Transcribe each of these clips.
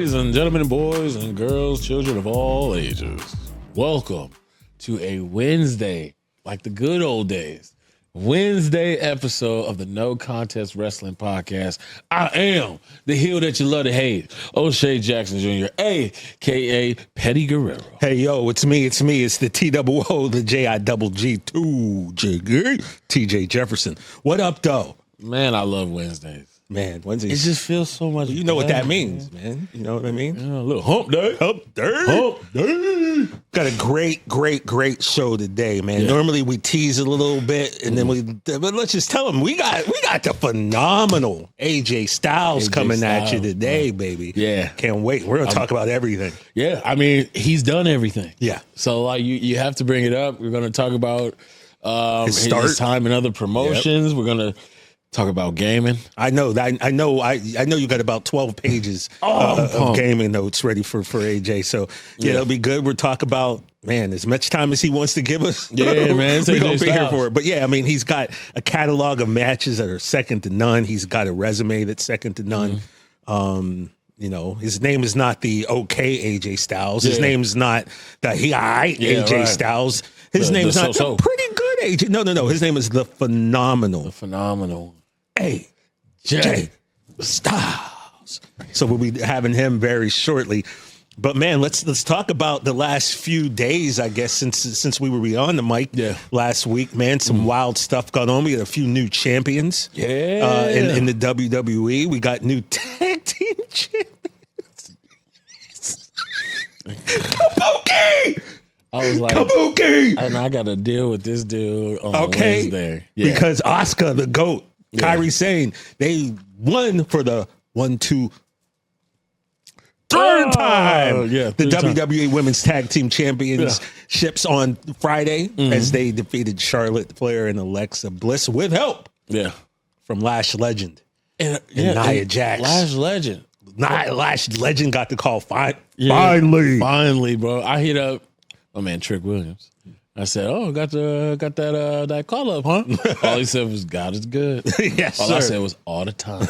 Ladies and gentlemen, boys and girls, children of all ages, welcome to a Wednesday, like the good old days, Wednesday episode of the No Contest Wrestling Podcast. I am the heel that you love to hate, O'Shea Jackson Jr., a.k.a. Petty Guerrero. Hey, yo, it's me. It's the T-double-O, the J-I-double-G-2, TJ Jefferson. What up, though? Man, I love Wednesdays. Man, Wednesdays. It just feels so much You know better, what that means, man. You know what I mean? Yeah, a little hump day. Hump day. Got a great show today, man. Yeah. Normally we tease a little bit, and then but let's just tell them we got the phenomenal AJ Styles coming at you today, baby. Yeah. Can't wait. We're going to talk about everything. Yeah, I mean, he's done everything. Yeah. So, like, you have to bring it up. We're going to talk about His time in other promotions. Yep. We're going to talk about gaming. I know you got about 12 pages of gaming notes ready for AJ. So yeah, it'll be good. We'll talk about, man, as much time as he wants to give us. Yeah, man. We're going to be here for it. But yeah, I mean, he's got a catalog of matches that are second to none. He's got a resume that's second to none. You know, his name is not the okay AJ Styles. His name's not the AJ Styles. His name's not the pretty good AJ. No. His name is the phenomenal. The phenomenal AJ Styles. So we'll be having him very shortly. But man, let's talk about the last few days, I guess, since we were beyond the mic last week. Man, some wild stuff going on. We had a few new champions. Yeah. In the WWE. We got new tag team champions. Kabuki! I was like, Kabuki! And I got to deal with this dude on Wednesday. Yeah. Because Asuka, the GOAT, Kairi Sane, they won for the 3rd time. The WWE Women's Tag Team Championships on Friday as they defeated Charlotte Flair and Alexa Bliss with help from Lash Legend and Nia Jax. Lash Legend. Lash Legend got the call Finally, bro. I hit up my man Trick Williams. I said, "Oh, got that call up, huh?" All he said was, "God is good." Yes, all sir. I said was all the time.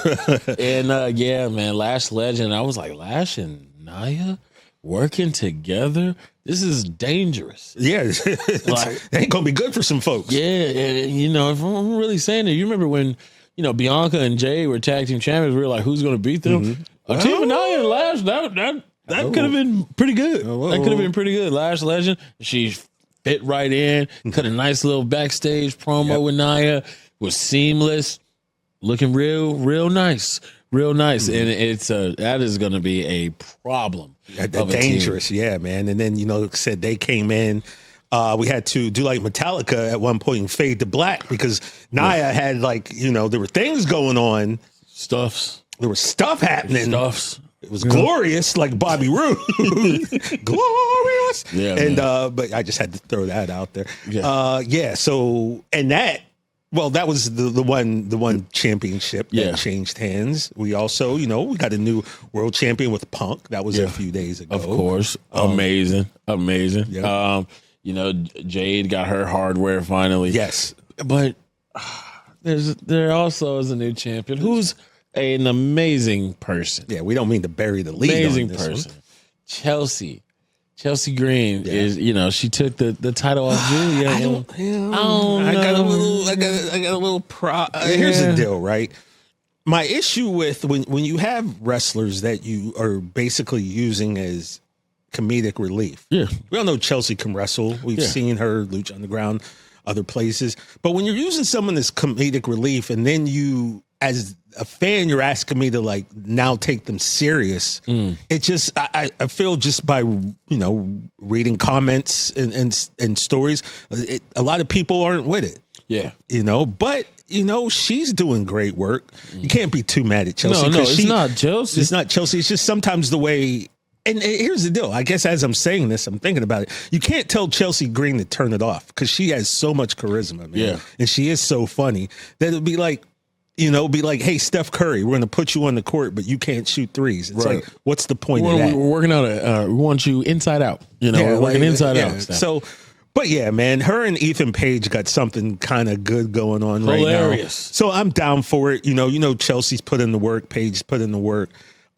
And yeah, man, Lash Legend. I was like, Lash and Nia working together. This is dangerous. Yeah, it ain't gonna be good for some folks. Yeah, and you know, if I'm really saying it, you remember when Bianca and Jay were tag team champions? We were like, who's gonna beat them? A team of Nia and Lash. That could have been pretty good. That could have been pretty good. Lash Legend. She fit right in, cut a nice little backstage promo with Nia, was seamless, looking real nice. And it's that is going to be a problem. Dangerous, yeah, man. And then, said they came in. We had to do like Metallica at one point and fade to black because Nia had there were things going on. There was stuff happening. It was glorious, like Bobby Roode. Glorious. Yeah. And but I just had to throw that out there. Yeah. So that was the one championship that changed hands. We also, we got a new world champion with Punk. That was a few days ago. Of course. Amazing. Yeah. Jade got her hardware finally. Yes. But there also is a new champion who's an amazing person. Yeah, we don't mean to bury the lead. Amazing on this person. One. Chelsea Green is, she took the title off Julia. I don't know. I got a little here's the deal, right? My issue with when you have wrestlers that you are basically using as comedic relief. Yeah. We all know Chelsea can wrestle. We've seen her Lucha Underground, other places. But when you're using someone as comedic relief and then you, as a fan, you're asking me to now take them serious. It just, I feel just by, reading comments and stories, a lot of people aren't with it. Yeah. But, she's doing great work. You can't be too mad at Chelsea. No, it's not Chelsea. It's not Chelsea. It's just sometimes the way, and here's the deal. I guess as I'm saying this, I'm thinking about it. You can't tell Chelsea Green to turn it off because she has so much charisma, man. Yeah. And she is so funny that it'd be like, hey, Steph Curry, we're going to put you on the court, but you can't shoot threes. It's like, what's the point of that? We're working out we want you inside out. We're working inside out. So, but yeah, man, her and Ethan Page got something kind of good going on right now. Hilarious. So I'm down for it. Chelsea's put in the work. Page's put in the work.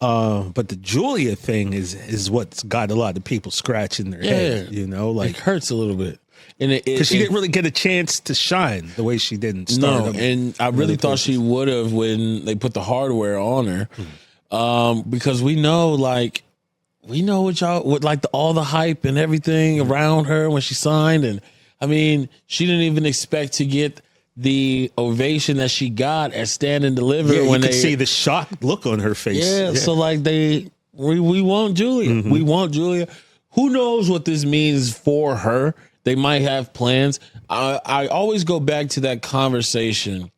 But the Julia thing is what's got a lot of people scratching their head. You know, like it hurts a little bit. And because she didn't really get a chance to shine the way she did in Stardom. No, and I really thought she would have when they put the hardware on her, because we know what all the hype and everything around her when she signed, and I mean, she didn't even expect to get the ovation that she got at Stand and Deliver. Yeah, when you could see the shocked look on her face. Yeah, so like we want Julia. We want Julia. Who knows what this means for her? They might have plans. I always go back to that conversation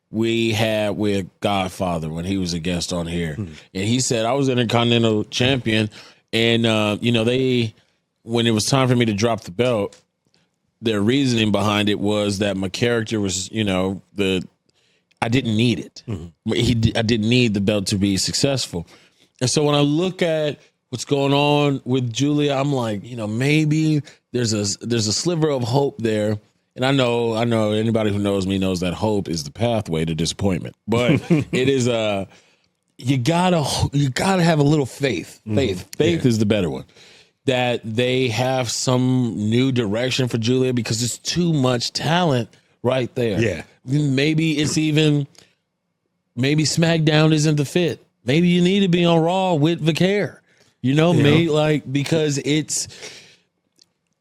we had with Godfather when he was a guest on here. And he said, I was Intercontinental Champion. And, when it was time for me to drop the belt, their reasoning behind it was that my character was, I didn't need it. I didn't need the belt to be successful. And so when I look at what's going on with Julia, I'm like, maybe there's a sliver of hope there. And I know anybody who knows me knows that hope is the pathway to disappointment. But it is you gotta have a little faith. Faith is the better one. That they have some new direction for Julia, because it's too much talent right there. Yeah. Maybe SmackDown isn't the fit. Maybe you need to be on Raw with Vicaire. Because it's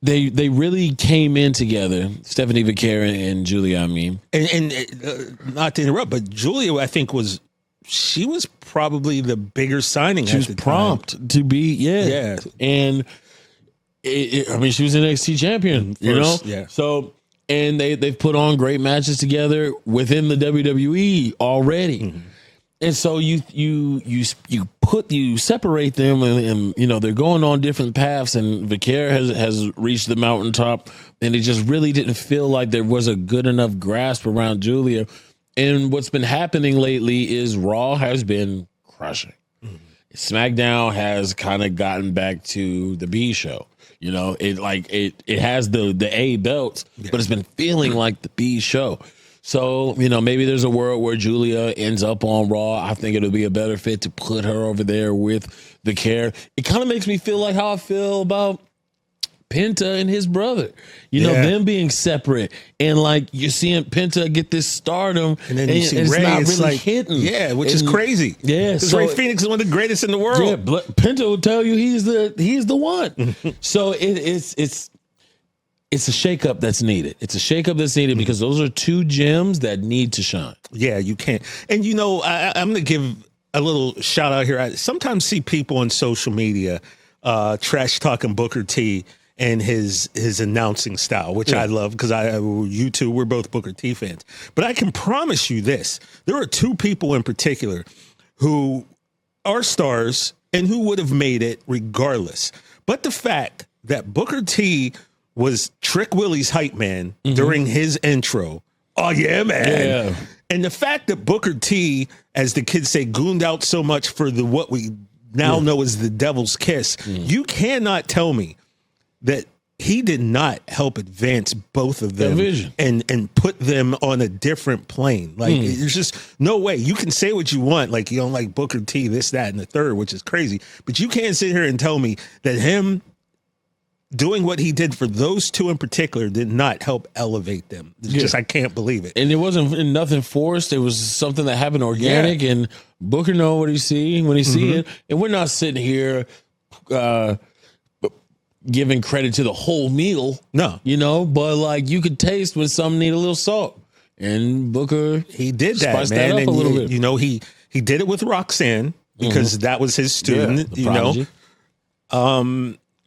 they really came in together, Stephanie Vicaire and Julia, I mean. And not to interrupt, but Julia, I think, she was probably the bigger signing. She was prompt to be, yeah. And she was an NXT champion, first, Yeah. So, and they've put on great matches together within the WWE already. And so you separate them, and they're going on different paths, and Vicaire has reached the mountaintop, and it just really didn't feel like there was a good enough grasp around Julia. And what's been happening lately is Raw has been crushing. SmackDown has kind of gotten back to the B show. It has the A belts, but it's been feeling like the B show. So, maybe there's a world where Julia ends up on Raw. I think it'll be a better fit to put her over there with Vicaire. It kind of makes me feel like how I feel about Penta and his brother, them being separate, and you're seeing Penta get this stardom, and then you see Ray, it's not really hitting, which is crazy. Yeah, because Ray Phoenix is one of the greatest in the world. Yeah, Penta will tell you he's the one. So it's a shakeup that's needed. It's a shakeup that's needed because those are two gems that need to shine. Yeah, you can't. And I'm going to give a little shout out here. I sometimes see people on social media trash talking Booker T and his announcing style, which I love, because you two, we're both Booker T fans. But I can promise you this: there are two people in particular who are stars and who would have made it regardless. But the fact that Booker T was Trick Willie's hype man during his intro. Oh yeah, man. Yeah. And the fact that Booker T, as the kids say, gooned out so much for what we now know as the Devil's Kiss. You cannot tell me that he did not help advance both of them and put them on a different plane. There's just no way. You can say what you want, like you don't like Booker T, this, that, and the third, which is crazy. But you can't sit here and tell me that him doing what he did for those two in particular did not help elevate them. It's just, I can't believe it. And it wasn't nothing forced. It was something that happened organic, and Booker know what he see when he see it. And we're not sitting here giving credit to the whole meal. No. But you could taste when some need a little salt. And Booker, he did that, man. That up a little bit. He did it with Roxanne because that was his student,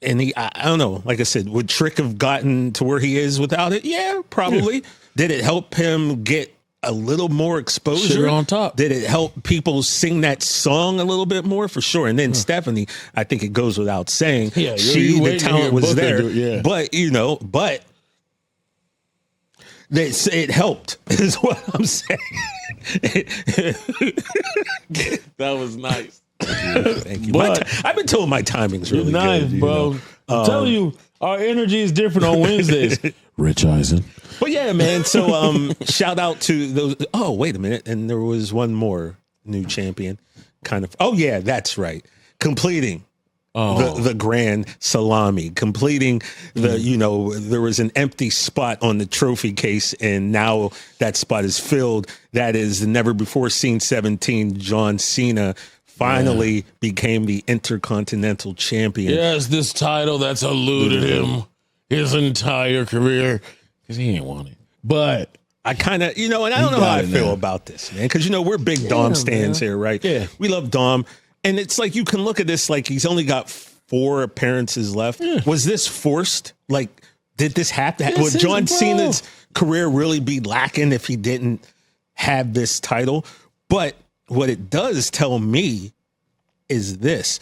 And I don't know, like I said, would Trick have gotten to where he is without it? Yeah, probably. Yeah. Did it help him get a little more exposure? Sugar on top. Did it help people sing that song a little bit more? For sure. And then Stephanie, I think it goes without saying, the talent was there. But, it helped, is what I'm saying. That was nice. Thank you. I've been told my timing's really nice, good, bro. I'm telling you, our energy is different on Wednesdays. Rich Eisen. But yeah, man. So shout out to those. Oh, wait a minute. And there was one more new champion. kind of. Oh yeah, that's right. Completing the grand salami, completing the there was an empty spot on the trophy case, and now that spot is filled. That is the never before seen 17. John Cena finally became the Intercontinental Champion. Yes, this title that's eluded him his entire career because he ain't won it. But I kind of, and I don't know how I feel about this, man, because, we're big Dom stands here, right? Yeah. We love Dom. And it's like you can look at this like he's only got 4 appearances left. Yeah. Was this forced? Like, did this have to happen? Would John Cena's career really be lacking if he didn't have this title? But what it does tell me is this.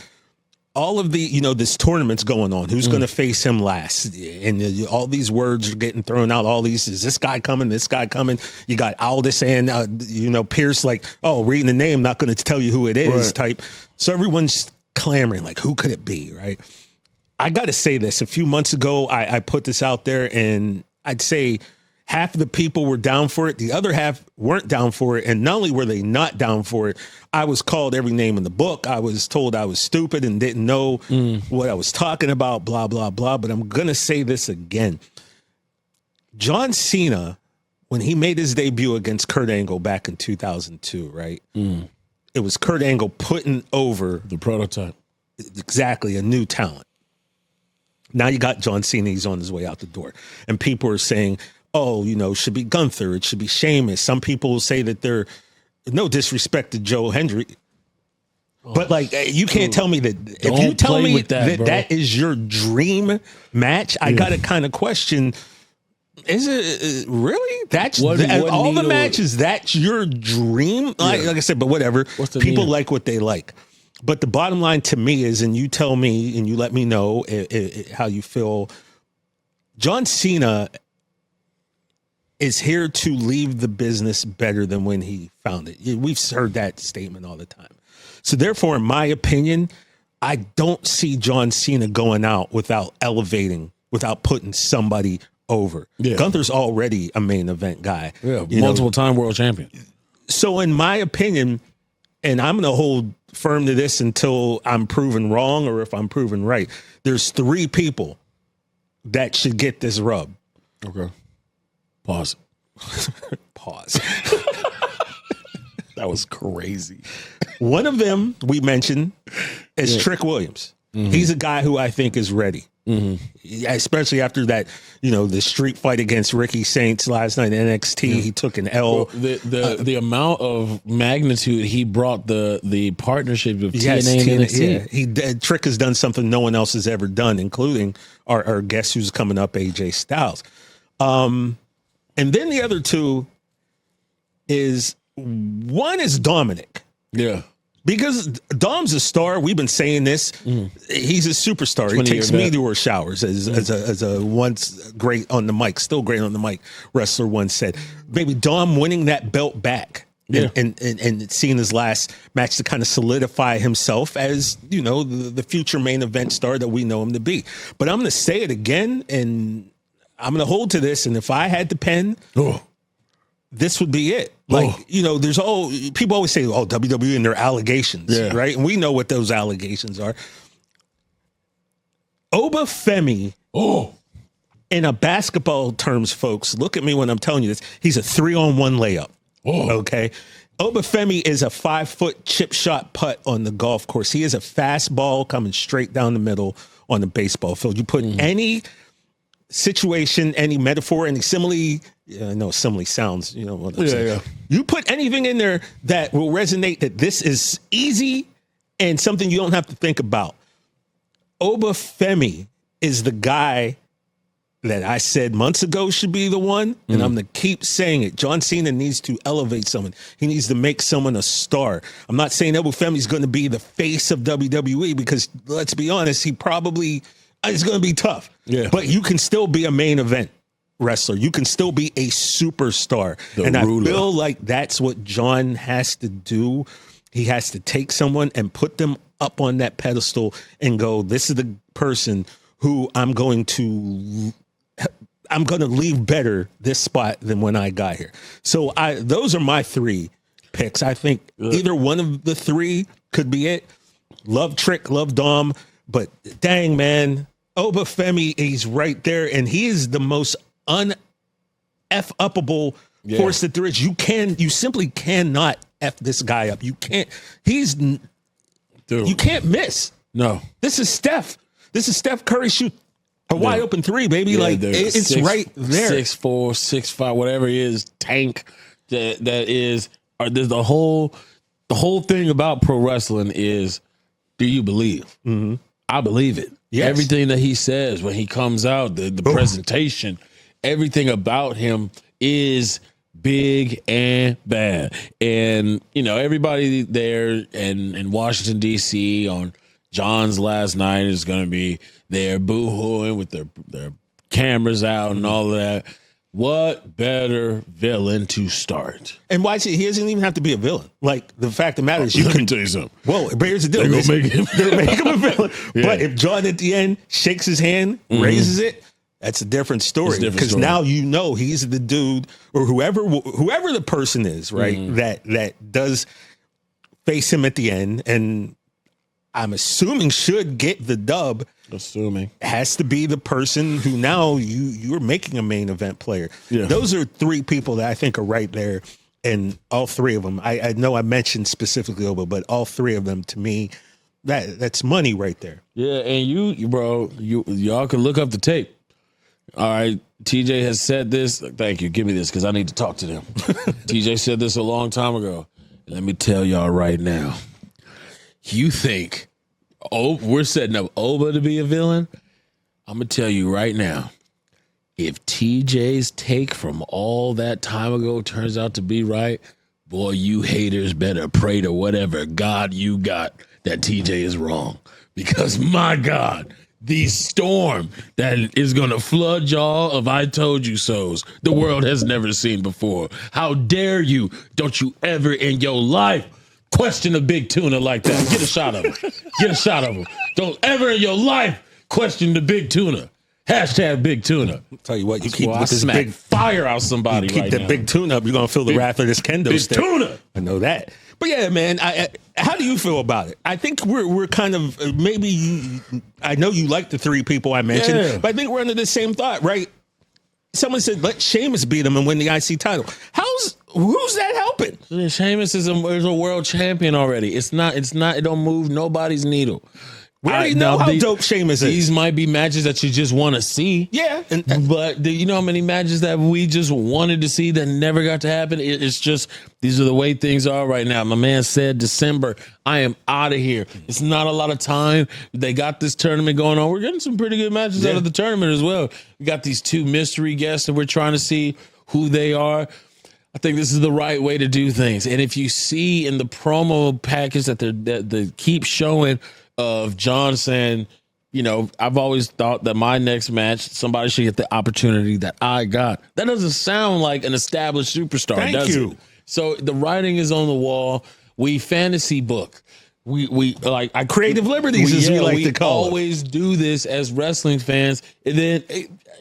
All of the, this tournament's going on. Who's going to face him last? And all these words are getting thrown out. All these, is this guy coming? This guy coming? You got Aldis and, Pierce like, oh, reading the name, not going to tell you who it is type. So everyone's clamoring like, who could it be, right? I got to say this. A few months ago, I put this out there, and I'd say half of the people were down for it. The other half weren't down for it. And not only were they not down for it, I was called every name in the book. I was told I was stupid and didn't know what I was talking about, blah, blah, blah. But I'm going to say this again. John Cena, when he made his debut against Kurt Angle back in 2002, right? It was Kurt Angle putting over the prototype. Exactly, a new talent. Now you got John Cena. He's on his way out the door. And people are saying, oh, it should be Gunther. It should be Sheamus. Some people will say that they're, no disrespect to Joe Hendry, but like, you can't tell me that. If you tell me that is your dream match, I got to kind of question, is it really? That's all the matches, that's your dream? Like I said, but whatever. People like what they like. But the bottom line to me is, and you tell me and you let me know how you feel, John Cena is here to leave the business better than when he found it. We've heard that statement all the time. So therefore, in my opinion, I don't see John Cena going out without elevating, without putting somebody over. Yeah. Gunther's already a main event guy. Yeah, multiple-time world champion. So in my opinion, and I'm going to hold firm to this until I'm proven wrong or if I'm proven right, there's 3 people that should get this rub. Okay. Pause. Pause. That was crazy. One of them we mentioned is Trick Williams. He's a guy who I think is ready. Especially after that, the street fight against Ricky Saints last night in NXT. He took an L. Well, the amount of magnitude he brought the partnership of TNA and NXT. Trick has done something no one else has ever done, including our guest who's coming up, AJ Styles. And then the other 2 is, one is Dominik. Yeah. Because Dom's a star. We've been saying this. He's a superstar. He takes meteor showers as a once great on the mic, still great on the mic wrestler once said. Maybe Dom winning that belt back and seeing his last match to kind of solidify himself as, the future main event star that we know him to be. But I'm going to say it again, and I'm going to hold to this. And if I had to pen, this would be it. Like, there's people always say, oh, WWE and their allegations, right? And we know what those allegations are. Oba Femi, in a basketball terms, folks, look at me when I'm telling you this. He's a 3-on-1 layup. Okay. Oba Femi is a 5-foot chip shot putt on the golf course. He is a fast ball coming straight down the middle on the baseball field. You put any situation, any metaphor, any simile, I know simile sounds, what I'm saying. You put anything in there that will resonate that this is easy and something you don't have to think about. Oba Femi is the guy that I said months ago should be the one, and I'm going to keep saying it. John Cena needs to elevate someone. He needs to make someone a star. I'm not saying Oba Femi is going to be the face of WWE because, let's be honest, he probably is going to be tough. Yeah. But you can still be a main event wrestler. You can still be a superstar. I feel like that's what John has to do. He has to take someone and put them up on that pedestal and go, this is the person who I'm going to leave better this spot than when I got here. So those are my 3 picks. I think either one of the 3 could be it. Love Trick, love Dom, but dang, man, Obafemi, he's right there, and he is the most F-uppable force that there is. You simply cannot F this guy up. You can't. You can't miss. No. This is Steph. This is Steph Curry shoot a wide open three, baby. Like it's right there. 6'4", 6'5", whatever it is, tank that is. There's the whole thing about pro wrestling is, do you believe? Mm-hmm. I believe it. Yes. Everything that he says when he comes out, the presentation, everything about him is big and bad. And, everybody there in Washington, D.C. on John's last night is going to be there boo-hooing with their cameras out and all of that. What better villain to start? And why he doesn't even have to be a villain. Like, the fact of the matter is, let me tell you something. Well, here's the deal. They're going to make him a villain. Yeah. But if John at the end shakes his hand, raises it, that's a different story. Because now he's the dude, or whoever the person is, right, that does face him at the end, and I'm assuming should get the dub. Has to be the person who now you're making a main event player. Yeah. Those are three people that I think are right there, and all three of them. I know I mentioned specifically Oba, but all three of them to me, that's money right there. Yeah, and y'all can look up the tape. All right, TJ has said this. Thank you. Give me this because I need to talk to them. TJ said this a long time ago. Let me tell y'all right now. You think we're setting up Oba to be a villain? I'm going to tell you right now, if TJ's take from all that time ago turns out to be right, boy, you haters better pray to whatever God you got that TJ is wrong. Because, my God, the storm that is going to flood y'all of I told you so's the world has never seen before. How dare you? Don't you ever in your life question a big tuna like that. Get a shot of him. Get a shot of him. Don't ever in your life question the big tuna. Hashtag big tuna. I'll tell you what, you keep with this big fire out somebody right now. Keep that big tuna up, you're going to feel the wrath of this kendo big stick. Tuna. I know that. But yeah, man, how do you feel about it? I think we're kind of, I know you like the three people I mentioned, but I think we're under the same thought, right? Someone said, let Sheamus beat him and win the IC title. Who's that helping? Sheamus is a world champion already. It don't move nobody's needle. We already know how dope Sheamus is. These might be matches that you just want to see. Yeah. But you know how many matches that we just wanted to see that never got to happen? It's just, these are the way things are right now. My man said December, I am out of here. It's not a lot of time. They got this tournament going on. We're getting some pretty good matches out of the tournament as well. We got these two mystery guests that we're trying to see who they are. I think this is the right way to do things. And if you see in the promo package that they keep showing of John saying, I've always thought that my next match, somebody should get the opportunity that I got. That doesn't sound like an established superstar, does it? So the writing is on the wall. We fantasy book. We creative liberties, as we like to call it. We always do this as wrestling fans. And then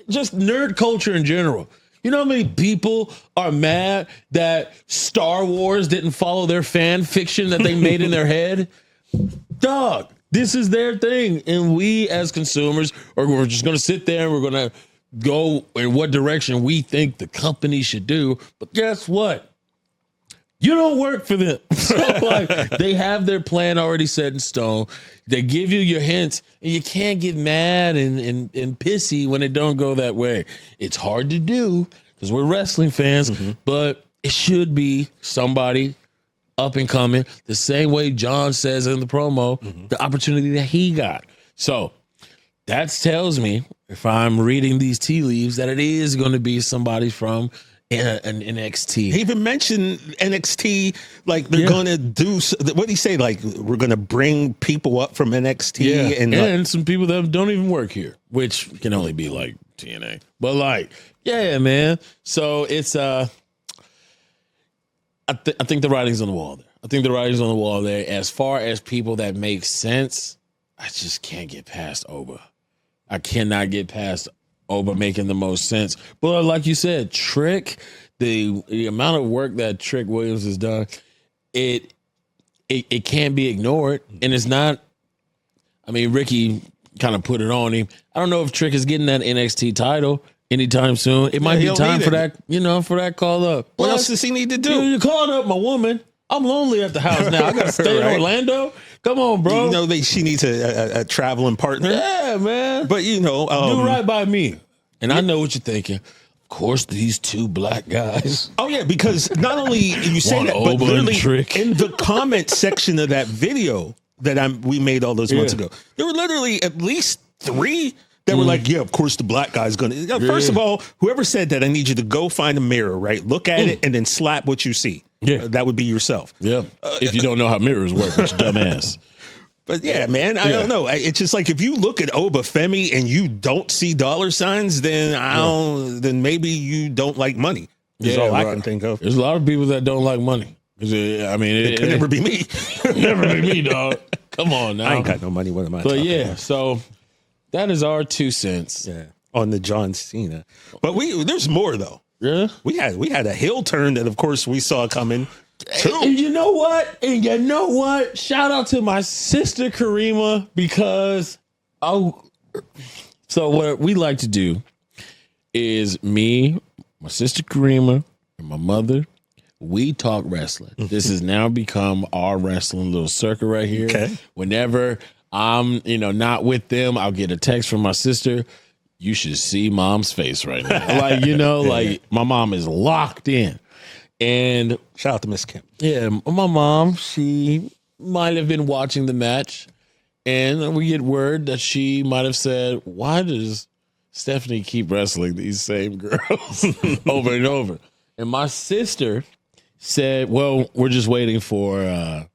just nerd culture in general. You know how many people are mad that Star Wars didn't follow their fan fiction that they made in their head? Dog, this is their thing. And we as consumers, we're just going to sit there and we're going to go in what direction we think the company should do. But guess what? You don't work for them. So they have their plan already set in stone. They give you your hints, and you can't get mad and pissy when it don't go that way. It's hard to do because we're wrestling fans, but it should be somebody up and coming, the same way John says in the promo, the opportunity that he got. So that tells me, if I'm reading these tea leaves, that it is going to be somebody from an NXT. He even mentioned NXT, like they're going to do, what did he say? Like, we're going to bring people up from NXT. And some people that don't even work here, which can only be like TNA. But man. So it's, I think the writing's on the wall there. I think the writing's on the wall there. As far as people that make sense, I just can't get past Oba. I cannot get past Oba making the most sense. But like you said, Trick, the amount of work that Trick Williams has done, it it can't be ignored, and it's not. I mean, Ricky kind of put it on him. I don't know if Trick is getting that NXT title anytime soon. It might be time for that, for that call up. What else does he need to do? You're calling up my woman. I'm lonely at the house now. I got to stay in Orlando. Come on, bro. You know, she needs a traveling partner. Yeah, man. But, do right by me. And I know what you're thinking. Of course, these two black guys. Oh, yeah, because not only you say that, but literally in the comment section of that video that we made all those months ago, there were literally at least 3 that were like, yeah, of course the black guy's going to. First of all, whoever said that, I need you to go find a mirror, right? Look at it and then slap what you see. Yeah. That would be yourself. Yeah. If you don't know how mirrors work, it's dumbass. But yeah, man, I don't know. It's just like if you look at Obafemi and you don't see dollar signs, then then maybe you don't like money. That's all I can think of. There's a lot of people that don't like money. It could never be me. Never be me, dog. Come on now. I ain't got no money. What am I? But so that is our 2 cents. Yeah, on the John Cena. But there's more though. Yeah, we had a heel turn that, of course, we saw coming. And you know what? Shout out to my sister Karima, because so what we like to do is me, my sister Karima, and my mother, we talk wrestling. This has now become our wrestling little circle right here. Okay. Whenever I'm, not with them, I'll get a text from my sister. You should see mom's face right now. Like my mom is locked in. And shout out to Miss Kim. Yeah, my mom, she might have been watching the match, and we get word that she might have said, why does Stephanie keep wrestling these same girls over and over? And my sister said, well, we're just waiting for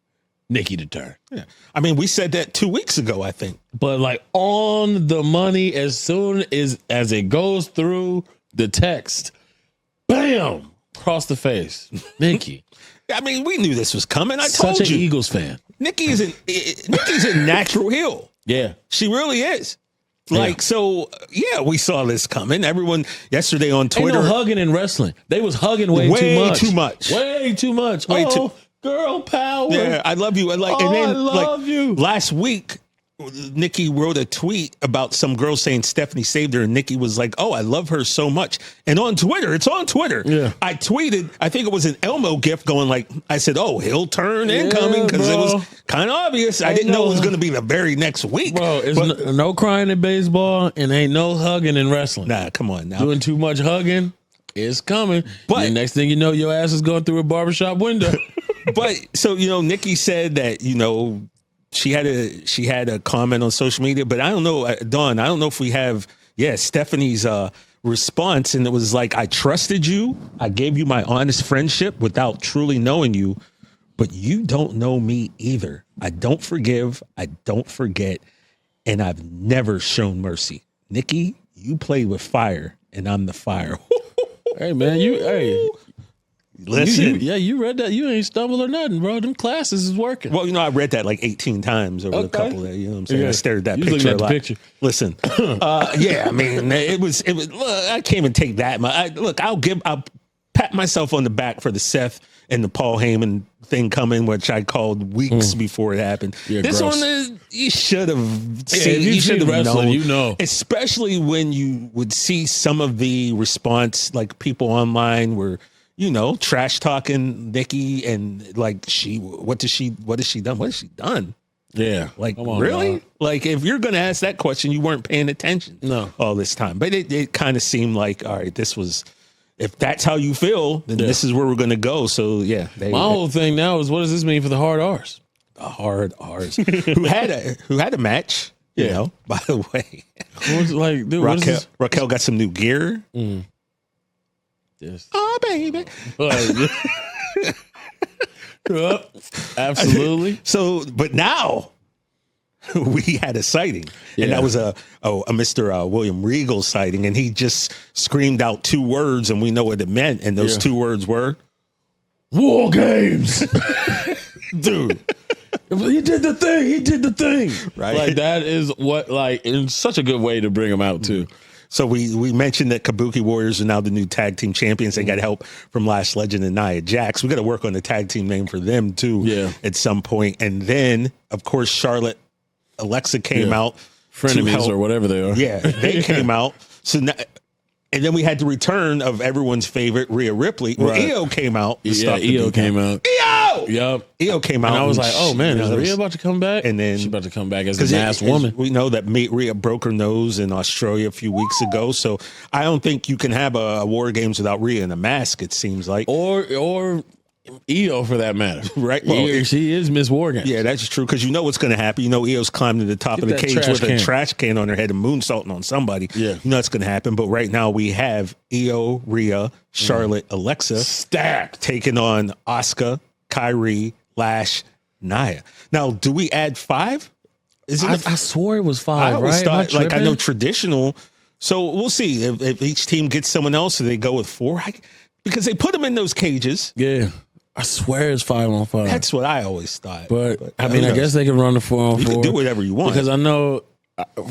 Nikki to turn. Yeah. I mean, we said that 2 weeks ago, I think. But like on the money, as soon as it goes through the text, bam, across the face, Nikki. I mean, we knew this was coming. I told you. Such an Eagles fan. Nikki's a natural heel. Yeah. She really is. So we saw this coming. Everyone yesterday on Twitter. Ain't no hugging in wrestling. They was hugging way too much. Way too much. Girl power. Yeah, I love you. I love you. Last week, Nikki wrote a tweet about some girl saying Stephanie saved her, and Nikki was like, oh, I love her so much. And on Twitter, it's on Twitter. Yeah. I tweeted, I think it was an Elmo gift going like, I said, oh, he'll turn incoming, because it was kind of obvious. I didn't know it was going to be the very next week. Bro, it's no crying in baseball and ain't no hugging in wrestling. Nah, come on now. Doing too much hugging, it's coming. But the next thing you know, your ass is going through a barbershop window. But so, Nikki said that, she had a comment on social media, but I don't know, Dawn, I don't know if we have, Stephanie's response. And it was like, I trusted you. I gave you my honest friendship without truly knowing you, but you don't know me either. I don't forgive. I don't forget. And I've never shown mercy. Nikki, you play with fire and I'm the fire. Hey, man, listen. You read that. You ain't stumbled or nothing, bro. Them classes is working. Well, I read that like 18 times over a couple of, you know what I'm saying? I stared at that picture a lot. Picture. Listen, I mean, it was, I can't even take that much. I'll pat myself on the back for the Seth and the Paul Heyman thing coming, which I called weeks before it happened. This one, you should have seen. You should have known. Especially when you would see some of the response, like people online were, trash talking Nikki and like what has she done? Yeah. Like, really? Now. Like, if you're going to ask that question, you weren't paying attention all this time. But it kind of seemed like, all right, if that's how you feel, then this is where we're going to go. So, yeah. My whole thing now is, what does this mean for the hard R's? The hard R's. who had a match, by the way. Like, dude, Raquel got some new gear. Mm. Yes. Oh, baby. Absolutely. So, but now we had a sighting, and that was a Mr. William Regal sighting, and he just screamed out 2 words, and we know what it meant, and those 2 words were War Games. Dude. He did the thing. Right. Like, that is what, like, in such a good way to bring him out, too. So we mentioned that Kabuki Warriors are now the new tag team champions. They got help from Last Legend and Nia Jax. We got to work on the tag team name for them too at some point. And then, of course, Charlotte, Alexa came out. Frenemies or whatever they are. Yeah, they came out. So now, and then we had the return of everyone's favorite Rhea Ripley. Well, Io came out. Io came out. Io! Yep. Io came out. And I was like, oh, man, is Rhea about to come back? And then she's about to come back as a masked woman. We know that Rhea broke her nose in Australia a few weeks ago. So I don't think you can have a War Games without Rhea in a mask, it seems like. Or Io, for that matter. Right. Well, she is Miss War Games. Yeah, that's true, because you know what's going to happen. You know Io's climbing to the top of the cage with a trash can on her head and moonsaulting on somebody. Yeah. You know that's going to happen. But right now we have Io, Rhea, Charlotte, Alexa stacked, taking on Asuka, Kyrie, Lash, Nia. Now, do we add 5? I swore it was 5, I always right? thought, I know traditional. So we'll see if each team gets someone else, or they go with 4. Because they put them in those cages. Yeah. I swear it's 5-on-5. That's what I always thought. But I mean, I guess they can run the 4-on-4. You can do whatever you want. Because I know,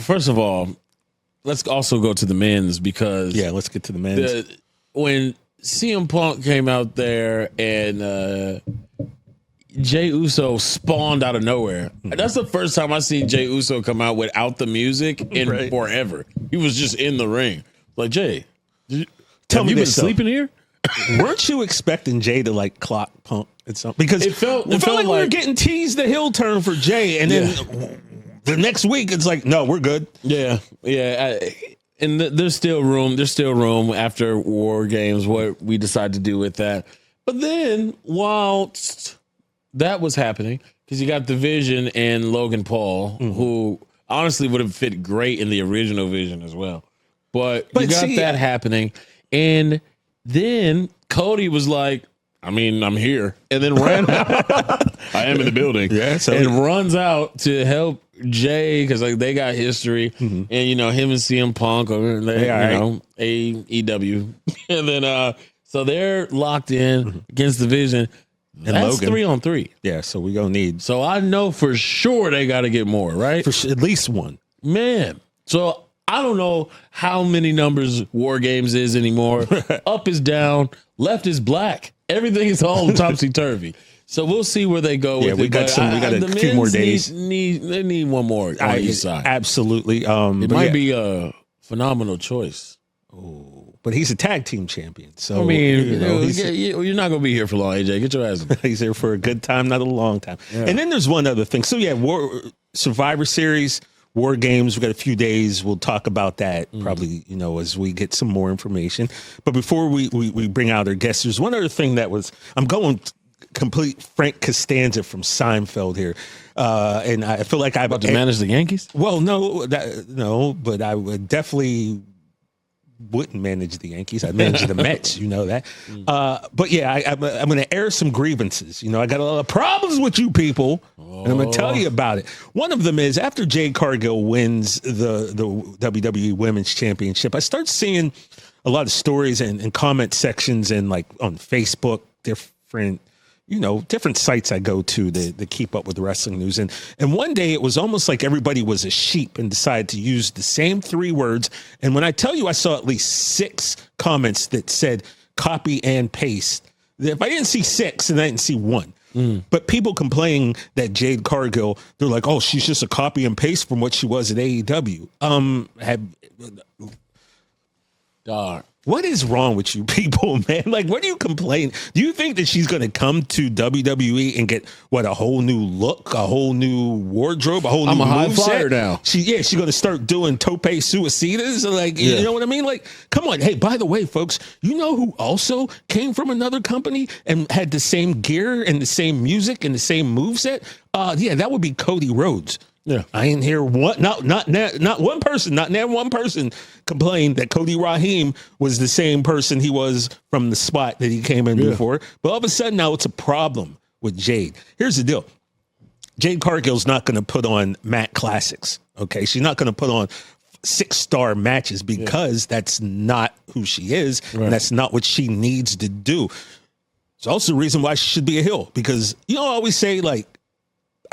first of all, let's also go to the men's, because let's get to the men's. When CM Punk came out there and Jey Uso spawned out of nowhere. That's the first time I seen Jey Uso come out without the music in forever. He was just in the ring. Like, Jay, tell me you been sleeping here? Weren't you expecting Jay to like clock Punk at something? Because it felt like we were getting teased the heel turn for Jay, and then the next week it's like, no, we're good. Yeah. And there's still room. There's still room after War Games, what we decide to do with that. But then, whilst that was happening, because you got the Vision and Logan Paul, who honestly would have fit great in the original Vision as well. But you got that happening, and then Cody was like, I mean, I'm here. And then ran out. I am in the building. Yeah. And runs out to help Jay, because like they got history. And, you know, him and CM Punk, or AEW. And then, so they're locked in against the Vision. And that's Logan. 3-on-3. Yeah. So we going to need. So I know for sure they got to get more, right? For at least one. Man. So I don't know how many numbers War Games is anymore. Up is down, left is black. Everything is all topsy-turvy. So we'll see where they go with it. We got a few more days. They need one more on each side. Absolutely. It might be a phenomenal choice. Oh, but he's a tag team champion. So I mean, you're not going to be here for long, AJ. Get your ass in. He's here for a good time, not a long time. Yeah. And then there's one other thing. So Survivor Series, War Games, we got a few days. We'll talk about that probably, as we get some more information. But before we bring out our guests, there's one other thing I'm going complete Frank Costanza from Seinfeld here. And I feel like I'm about to manage the Yankees. Well, no, but I would definitely wouldn't manage the Yankees. I'd manage the Mets, you know that. But yeah, I'm going to air some grievances. I got a lot of problems with you people, and I'm going to tell you about it. One of them is after Jade Cargill wins the WWE Women's Championship, I start seeing a lot of stories and comment sections and like on Facebook, different sites I go to keep up with wrestling news. And one day it was almost like everybody was a sheep and decided to use the same 3 words. And when I tell you, I saw at least 6 comments that said copy and paste. If I didn't see 6, and I didn't see 1. But people complaining that Jade Cargill, they're like, oh, she's just a copy and paste from what she was at AEW. What is wrong with you people, man? Like, what do you complain? Do you think that she's going to come to WWE and get a whole new look, a whole new wardrobe, a whole new high moveset? flyer now. She's going to start doing tope suicidas, you know what I mean? Like, come on. Hey, by the way, folks, you know who also came from another company and had the same gear and the same music and the same moveset? That would be Cody Rhodes. Yeah, I ain't hear not one person complained that Cody Rahim was the same person he was from the spot that he came in before. But all of a sudden now it's a problem with Jade. Here's the deal. Jade Cargill's not going to put on Matt Classics. Okay. She's not going to put on 6-star matches because that's not who she is. Right. And that's not what she needs to do. It's also the reason why she should be a heel, because I always say, like,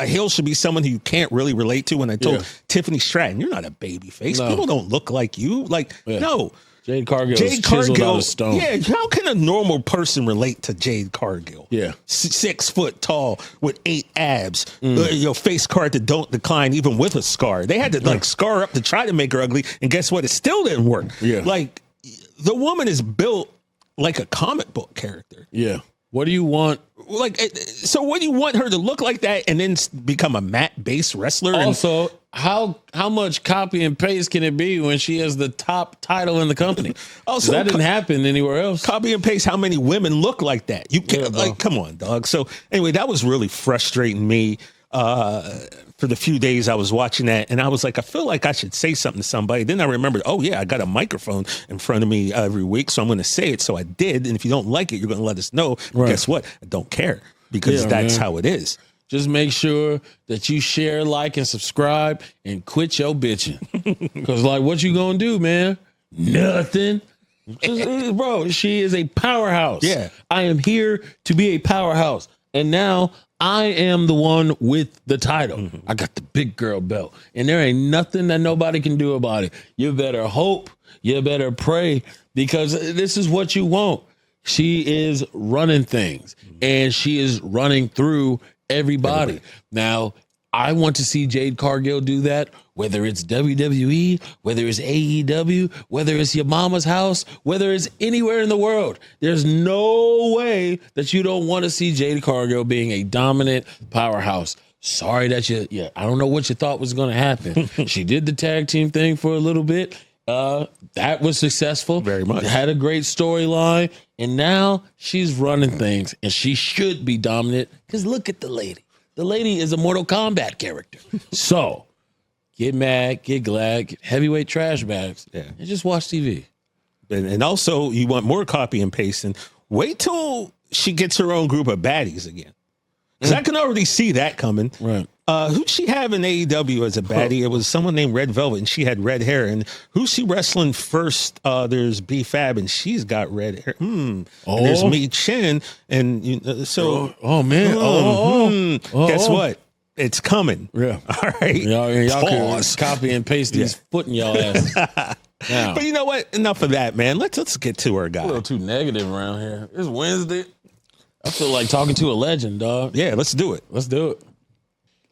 a heel should be someone who you can't really relate to. When I told Tiffany Stratton, you're not a baby face. No. People don't look like you. Like, no. Jade Cargill is chiseled out of stone. Yeah, how can a normal person relate to Jade Cargill? Yeah. 6 foot tall with 8 abs, face card that don't decline even with a scar. They had to like scar up to try to make her ugly, and guess what? It still didn't work. Yeah. Like, the woman is built like a comic book character. Yeah. What do you want? Like, so what do you want her to look like that and then become a mat-based wrestler? Also, how much copy and paste can it be when she has the top title in the company? Also, that didn't happen anywhere else. Copy and paste how many women look like that. You can't, come on, dog. So anyway, that was really frustrating me for the few days I was watching that. And I was like, I feel like I should say something to somebody. Then I remembered, oh, yeah, I got a microphone in front of me every week, so I'm going to say it. So I did. And if you don't like it, you're going to let us know. Right. Guess what? I don't care, because that's how it is. Just make sure that you share, like, and subscribe, and quit your bitching. Because, like, what you going to do, man? Nothing. Bro, she is a powerhouse. Yeah. I am here to be a powerhouse. And now I am the one with the title. I got the big girl belt. And there ain't nothing that nobody can do about it. You better hope. You better pray. Because this is what you want. She is running things. And she is running through everybody. Now, I want to see Jade Cargill do that, whether it's WWE, whether it's AEW, whether it's your mama's house, whether it's anywhere in the world. There's no way that you don't want to see Jade Cargill being a dominant powerhouse. Sorry that I don't know what you thought was going to happen. She did the tag team thing for a little bit. That was successful. Very much. Had a great storyline. And now she's running things, and she should be dominant, because look at the lady. The lady is a Mortal Kombat character. So get mad, get glad, get heavyweight trash bags, and just watch TV. And also, you want more copy and pasting. Wait till she gets her own group of baddies again. Because I can already see that coming. Right. Who'd she have in AEW as a baddie? It was someone named Red Velvet, and she had red hair. And who's she wrestling first? There's B-Fab, and she's got red hair. And there's Mi Chen. And guess what? It's coming. Yeah. All right. Y'all can copy and paste these foot in y'all ass. Now, but you know what? Enough of that, man. Let's get to our guy. A little too negative around here. It's Wednesday. I feel like talking to a legend, dog. Yeah, let's do it. Let's do it.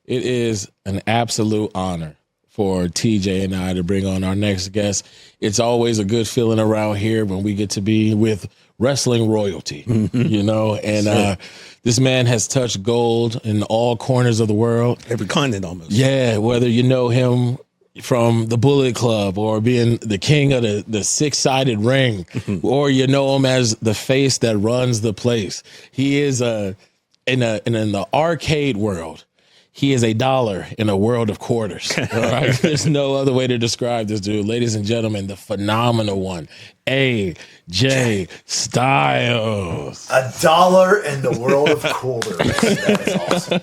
It is an absolute honor for TJ and I to bring on our next guest. It's always a good feeling around here when we get to be with wrestling royalty, and this man has touched gold in all corners of the world. Every continent almost. Yeah, whether you know him from the Bullet Club or being the king of the six-sided ring, or you know him as the face that runs the place. He is in the arcade world. He is $1 in a world of quarters. All right? There's no other way to describe this dude. Ladies and gentlemen, the phenomenal one, AJ Styles. $1 in the world of quarters. That is awesome.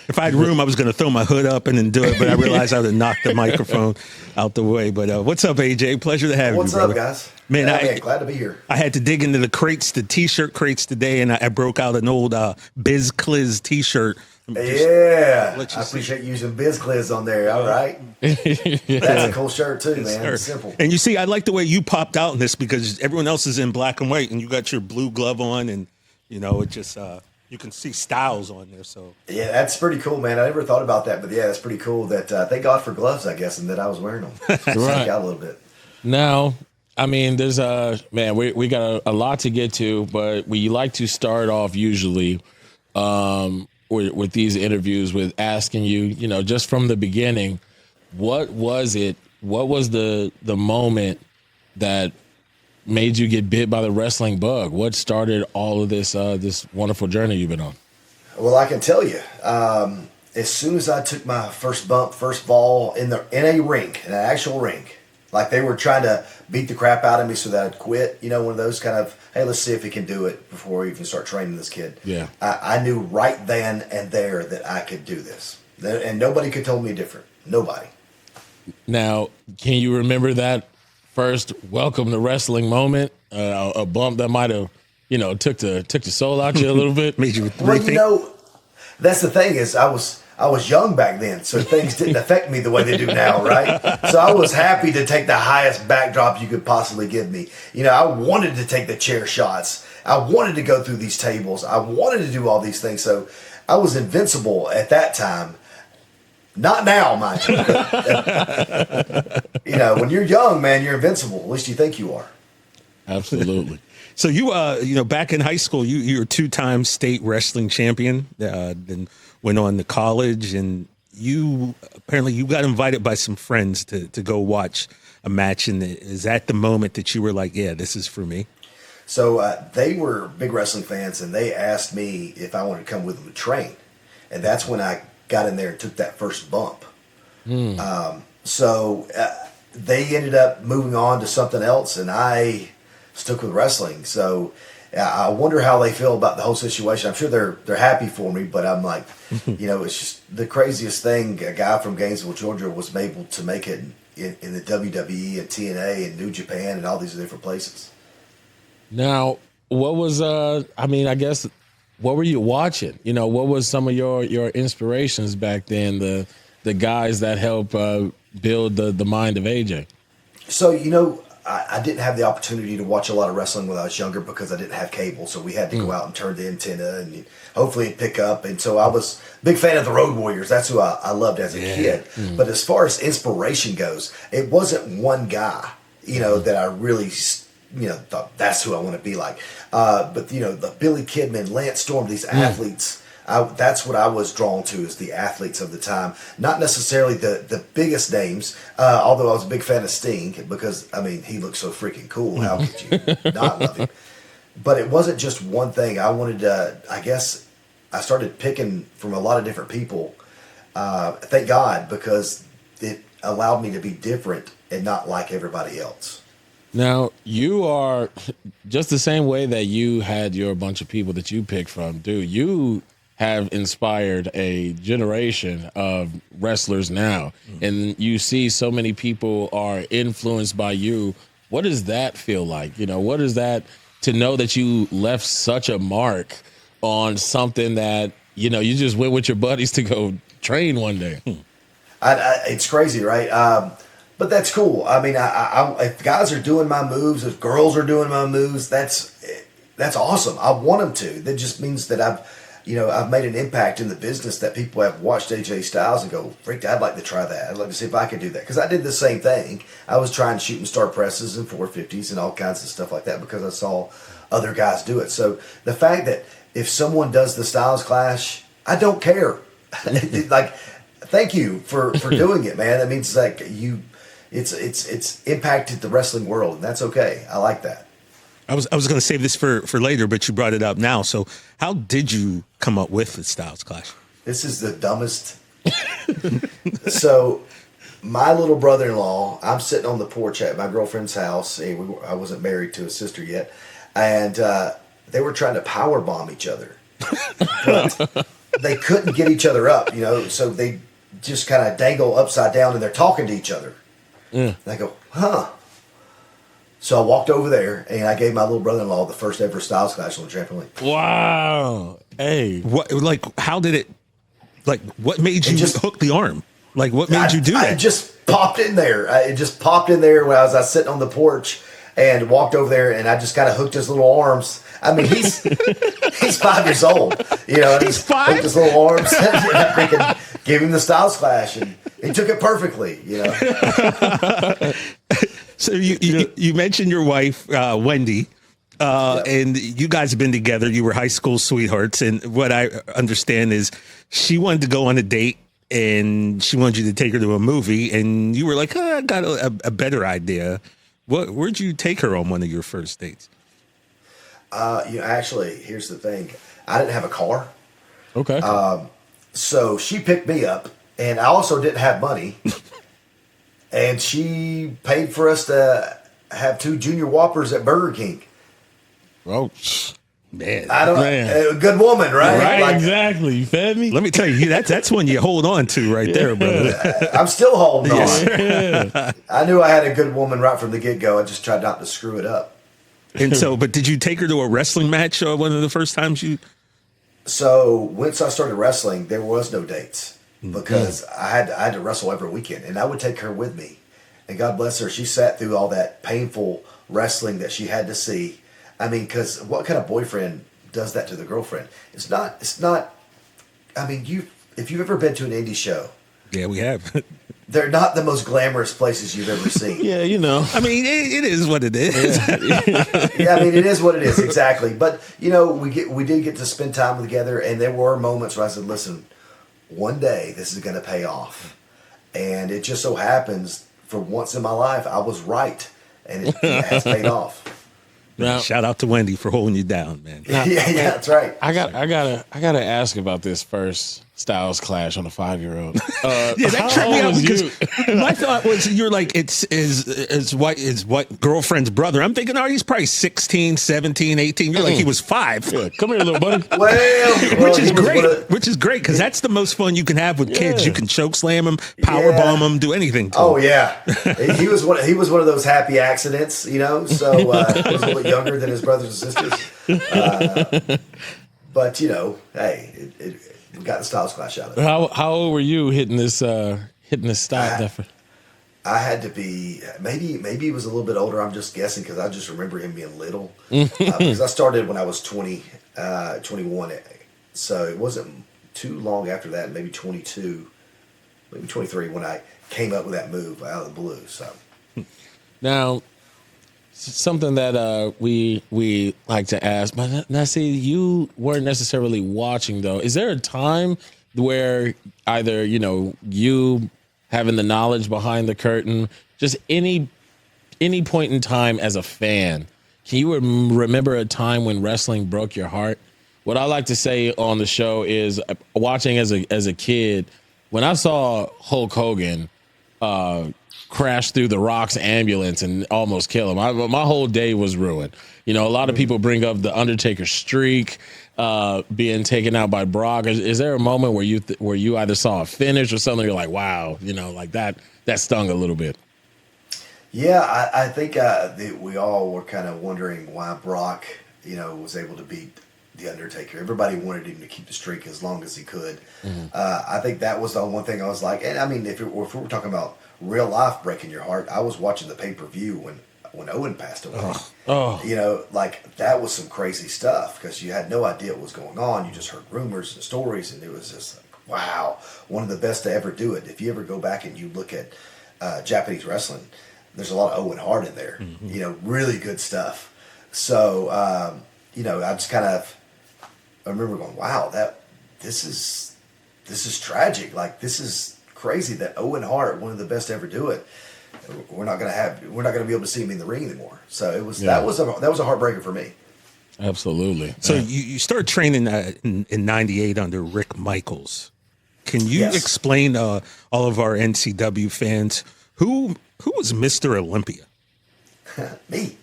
If I had room, I was going to throw my hood up and then do it, but I realized I would have knocked the microphone out the way. But what's up, AJ? Pleasure to have you, What's up, guys? Man, glad to be here. I had to dig into the T-shirt crates today, and I broke out an old Biz Cliz T-shirt. I appreciate using Biz Cliz on there. All right. That's a cool shirt, too, man. It's simple. And you see, I like the way you popped out in this, because everyone else is in black and white, and you got your blue glove on, and, it just... you can see Styles on there, so yeah, that's pretty cool, man. I never thought about that, but yeah, that's pretty cool. That thank God for gloves, I guess, and that I was wearing them. Right, out a little bit. Now, I mean, there's we got a lot to get to, but we like to start off usually with these interviews with asking you, just from the beginning, what was it? What was the moment that made you get bit by the wrestling bug? What started all of this this wonderful journey you've been on? Well, I can tell you, as soon as I took my first fall in a ring, in an actual ring, like they were trying to beat the crap out of me so that I'd quit. One of those kind of, hey, let's see if he can do it before we even start training this kid. Yeah, I knew right then and there that I could do this, and nobody could tell me different. Nobody. Now, can you remember that first welcome to wrestling moment, a bump that might have, took the soul out you a little bit? Made you rethink? Well, that's the thing is I was young back then, so things didn't affect me the way they do now, right? So I was happy to take the highest backdrop you could possibly give me. I wanted to take the chair shots. I wanted to go through these tables. I wanted to do all these things. So I was invincible at that time. Not now, mind you. When you're young, man, you're invincible. At least you think you are. Absolutely. So you back in high school, you were a 2-time state wrestling champion. Then went on to college, and you got invited by some friends to go watch a match. And is that the moment that you were like, yeah, this is for me? So they were big wrestling fans, and they asked me if I wanted to come with them to train. And that's when I got in there and took that first bump. So they ended up moving on to something else, and I stuck with wrestling. So I wonder how they feel about the whole situation. I'm sure they're happy for me, but I'm like, it's just the craziest thing. A guy from Gainesville, Georgia, was able to make it in the WWE and TNA and New Japan and all these different places. Now, what was I guess, what were you watching? What was some of your inspirations back then? The guys that helped build the mind of AJ. So I didn't have the opportunity to watch a lot of wrestling when I was younger because I didn't have cable. So we had to go out and turn the antenna and hopefully it'd pick up. And so I was a big fan of the Road Warriors. That's who I loved as a kid. But as far as inspiration goes, it wasn't one guy, that I really, thought that's who I want to be like. But the Billy Kidman, Lance Storm, these athletes, that's what I was drawn to, is the athletes of the time. Not necessarily the biggest names, although I was a big fan of Sting because, he looked so freaking cool. How could you not love him? But it wasn't just one thing. I wanted to, I guess, I started picking from a lot of different people. Thank God, because it allowed me to be different and not like everybody else. Now, you are just the same way that you had your bunch of people that you picked from, dude. You have inspired a generation of wrestlers now, and you see so many people are influenced by you. What does that feel like? What is that to know that you left such a mark on something that, you just went with your buddies to go train one day? It's crazy, right? But that's cool. If guys are doing my moves, if girls are doing my moves, that's awesome. I want them to. That just means that I've made an impact in the business, that people have watched AJ Styles and go, freak, I'd like to try that. I'd like to see if I could do that. Because I did the same thing. I was trying shooting star presses and 450s and all kinds of stuff like that because I saw other guys do it. So the fact that if someone does the Styles Clash, I don't care. Thank you for doing it, man. That means it's impacted the wrestling world, and that's okay. I like that. I was going to save this for later, but you brought it up now. So how did you come up with the Styles Clash? This is the dumbest. So my little brother-in-law, I'm sitting on the porch at my girlfriend's house. I wasn't married to a sister yet. And they were trying to power bomb each other. But they couldn't get each other up, so they just kind of dangle upside down and they're talking to each other. And I go, huh. So I walked over there and I gave my little brother-in-law the first ever Styles Clash on the trampoline. Wow. Hey. How did it, what made you hook the arm? What made you do that? I just popped in there. It just popped in there when I was sitting on the porch and walked over there and I just kind of hooked his little arms. He's 5 years old. He's 5? Hooked his little arms and gave him the Styles Clash and he took it perfectly, So you mentioned your wife, Wendy, and you guys have been together. You were high school sweethearts. And what I understand is she wanted to go on a date and she wanted you to take her to a movie. And you were like, I got a better idea. Where'd you take her on one of your first dates? Actually, here's the thing. I didn't have a car. Okay. So she picked me up, and I also didn't have money. And she paid for us to have 2 Junior Whoppers at Burger King. Oh, man. I don't know. A good woman, right? Right, exactly. You fed me? Let me tell you, that's one you hold on to right there, brother. I'm still holding on. I knew I had a good woman right from the get-go. I just tried not to screw it up. And so, but did you take her to a wrestling match one of the first times you... So once I started wrestling, there was no dates because I had to wrestle every weekend, and I would take her with me. And God bless her, she sat through all that painful wrestling that she had to see. I mean, because what kind of boyfriend does that to the girlfriend? It's not. I mean, if you've ever been to an indie show, yeah, we have. they're not the most glamorous places you've ever seen. Yeah, you know. I mean, it is what it is. Yeah, I mean, it is what it is, exactly. But you know, we did get to spend time together, and there were moments where I said, "Listen, one day this is going to pay off," and it just so happens, for once in my life, I was right, and it has paid off. Now, shout out to Wendy for holding you down, man. Yeah, that's right. I gotta ask about this first Styles clash on a 5-year-old. Yeah, that tripped me out because my thought was you're like, it's his white girlfriend's brother. I'm thinking, oh, he's probably 16, 17, 18. You're like, he was 5. Yeah, come here, little buddy. Well, Which is great because that's the most fun you can have with kids. You can choke slam them, power bomb them, do anything to Oh them. yeah, he was one of those happy accidents, you know. So he was a little younger than his brothers and sisters. But you know, hey, we got the Styles clash out of it. How old were you hitting this style? I had to be maybe he was a little bit older. I'm just guessing because I just remember him being little. Because I started when I was 21, so it wasn't too long after that. Maybe 22, maybe 23 when I came up with that move out of the blue. So now, something that we like to ask, but now see, you weren't necessarily watching though. Is there a time where either you having the knowledge behind the curtain, just any point in time as a fan, can you remember a time when wrestling broke your heart? What I like to say on the show is watching as a kid, when I saw Hulk Hogan crash through the Rock's ambulance and almost kill him, my whole day was ruined. A lot of people bring up the Undertaker streak being taken out by Brock. Is there a moment where you either saw a finish or something you're like, wow, like that stung a little bit? Yeah, I think we all were kind of wondering why Brock, was able to beat the Undertaker. Everybody wanted him to keep the streak as long as he could. I think that was the one thing I was like, and I mean, if we were talking about real life breaking your heart, I was watching the pay-per-view when Owen passed away. Like that was some crazy stuff because you had no idea what was going on. You just heard rumors and stories, and it was just like, wow, one of the best to ever do it. If you ever go back and you look at Japanese wrestling, there's a lot of Owen Hart in there. Really good stuff. So I just I remember going, wow, this is tragic. Like this is crazy that Owen Hart, one of the best to ever do it, we're not gonna be able to see him in the ring anymore. So it was that was a heartbreaker for me. Absolutely. So you started training in '98 under Rick Michaels. Can you explain all of our NCW fans who was Mr. Olympia? Me.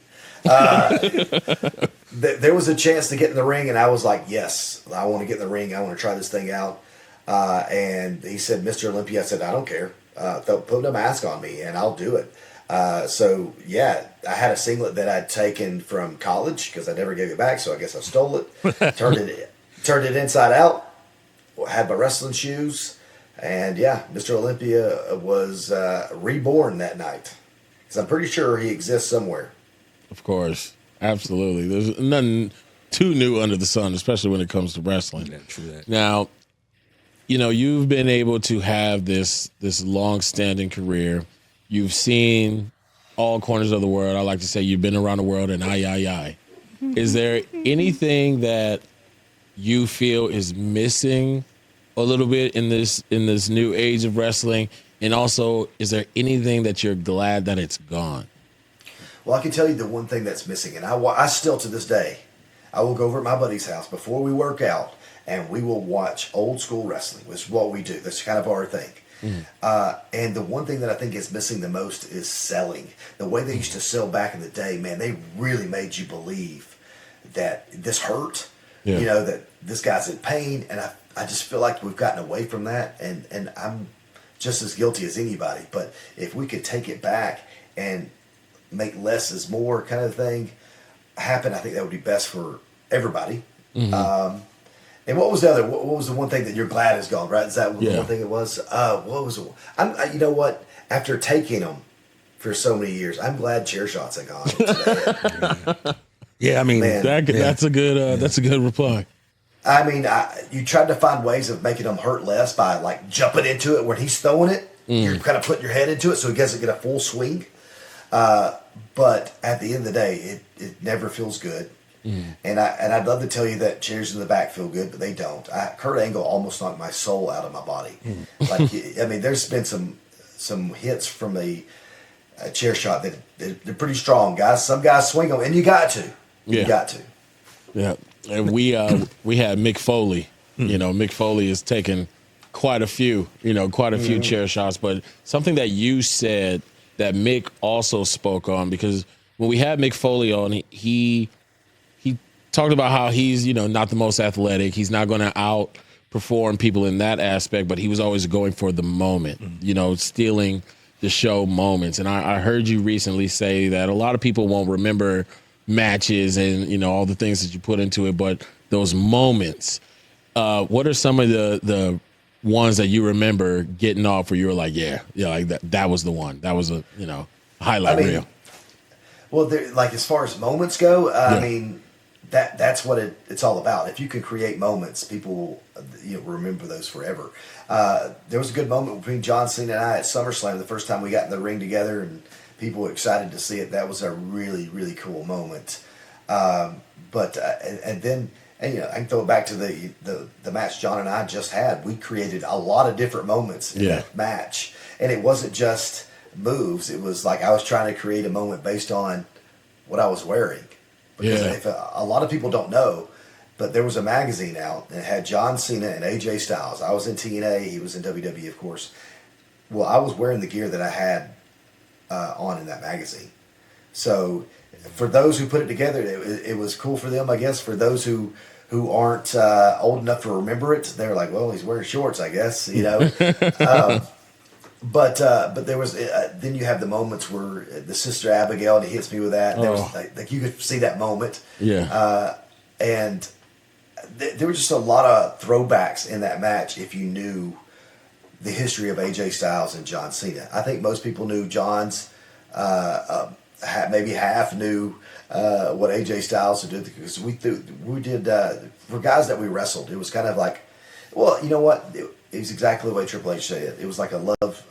There was a chance to get in the ring, and I was like, yes, I want to get in the ring. I want to try this thing out. And he said, Mr. Olympia. I said, I don't care. Put a mask on me, and I'll do it. So, yeah, I had a singlet that I'd taken from college because I never gave it back, so I guess I stole it. Turned it inside out. Had my wrestling shoes. And, yeah, Mr. Olympia was reborn that night. Because I'm pretty sure he exists somewhere. Of course. Absolutely. There's nothing too new under the sun, especially when it comes to wrestling. Yeah, true that. Now, you've been able to have this long-standing career. You've seen all corners of the world. I like to say you've been around the world and aye. Is there anything that you feel is missing a little bit in this new age of wrestling? And also, is there anything that you're glad that it's gone? Well, I can tell you the one thing that's missing, and I still to this day, I will go over at my buddy's house before we work out, and we will watch old school wrestling, which is what we do. That's kind of our thing. And the one thing that I think is missing the most is selling. The way they used to sell back in the day, man, they really made you believe that this hurt, that this guy's in pain, and I just feel like we've gotten away from that, and I'm just as guilty as anybody. But if we could take it back and make less is more kind of thing happen, I think that would be best for everybody. And what was the other? What was the one thing that you're glad is gone? Right? Is that the one thing it was? What was it? You know what? After taking them for so many years, I'm glad chair shots are gone. Yeah, I mean that's a good reply. I mean, you tried to find ways of making them hurt less by like jumping into it when he's throwing it. You're kind of putting your head into it so he doesn't get a full swing. But at the end of the day, it never feels good. And I'd love to tell you that chairs in the back feel good, but they don't. Kurt Angle almost knocked my soul out of my body. Like, I mean, there's been some hits from a chair shot that they're pretty strong, guys. Some guys swing them, and you got to. You got to. Yeah, and we had Mick Foley. You know, Mick Foley has taken quite a few chair shots, but something that you said that Mick also spoke on, because when we had Mick Foley on, he talked about how he's, not the most athletic. He's not going to outperform people in that aspect, but he was always going for the moment, stealing the show moments. And I heard you recently say that a lot of people won't remember matches and, all the things that you put into it, but those moments, what are some of the ones that you remember getting off where you were like, like that was the one. That was a, highlight reel. Well, like as far as moments go, I mean, that's what it's all about. If you can create moments, people will remember those forever. There was a good moment between John Cena and I at SummerSlam the first time we got in the ring together, and people were excited to see it. That was a really, really cool moment. But I can throw it back to the match John and I just had. We created a lot of different moments in that match, and it wasn't just moves. It was like I was trying to create a moment based on what I was wearing. Because if a lot of people don't know, but there was a magazine out that had John Cena and AJ Styles. I was in TNA, he was in WWE, of course. Well, I was wearing the gear that I had on in that magazine. So for those who put it together, it was cool for them, I guess. For those who aren't old enough to remember it, they're like, well, he's wearing shorts, I guess, But there was then you have the moments where the Sister Abigail, and he hits me with that. And there was like you could see that moment. And there were just a lot of throwbacks in that match if you knew the history of AJ Styles and John Cena. I think most people knew John's. Maybe half knew what AJ Styles did, because we did for guys that we wrestled. It was kind of like, well, you know what. It was exactly the way Triple H said it. It was like a love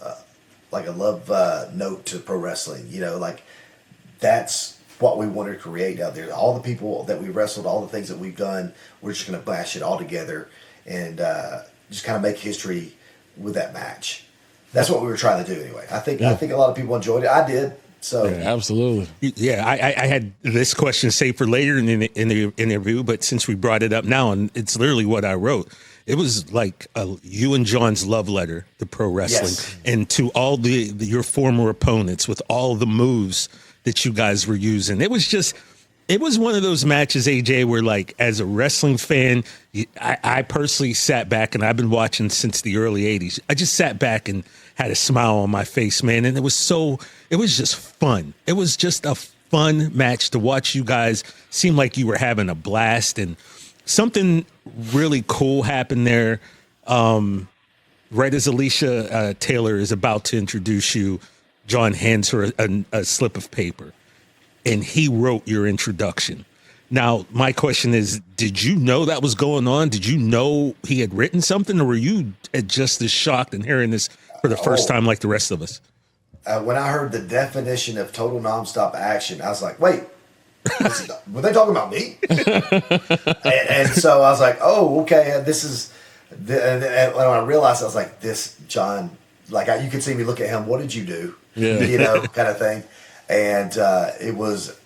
note to pro wrestling. Like that's what we wanted to create out there. All the people that we wrestled, all the things that we've done, we're just going to bash it all together and just kind of make history with that match. That's what we were trying to do anyway. I think a lot of people enjoyed it. I did. So absolutely. Yeah, I had this question saved for later in the interview, but since we brought it up now, and it's literally what I wrote. It was like you and John's love letter to pro wrestling, and to all your former opponents with all the moves that you guys were using. It was one of those matches, AJ, where like as a wrestling fan, I personally sat back, and I've been watching since the early 80s. I just sat back and had a smile on my face, man. And it was just fun. It was just a fun match to watch. You guys seem like you were having a blast, and something really cool happened there. Right as Alicia Taylor is about to introduce you, John hands her a slip of paper, and he wrote your introduction. Now, my question is, did you know that was going on? Did you know he had written something, or were you just as shocked in hearing this for the first time like the rest of us? When I heard the definition of total nonstop action, I was like, wait. Were they talking about me? and so I was like, oh, okay. This is, and when I realized, I was like, this John, like you could see me look at him. What did you do? Kind of thing. And it was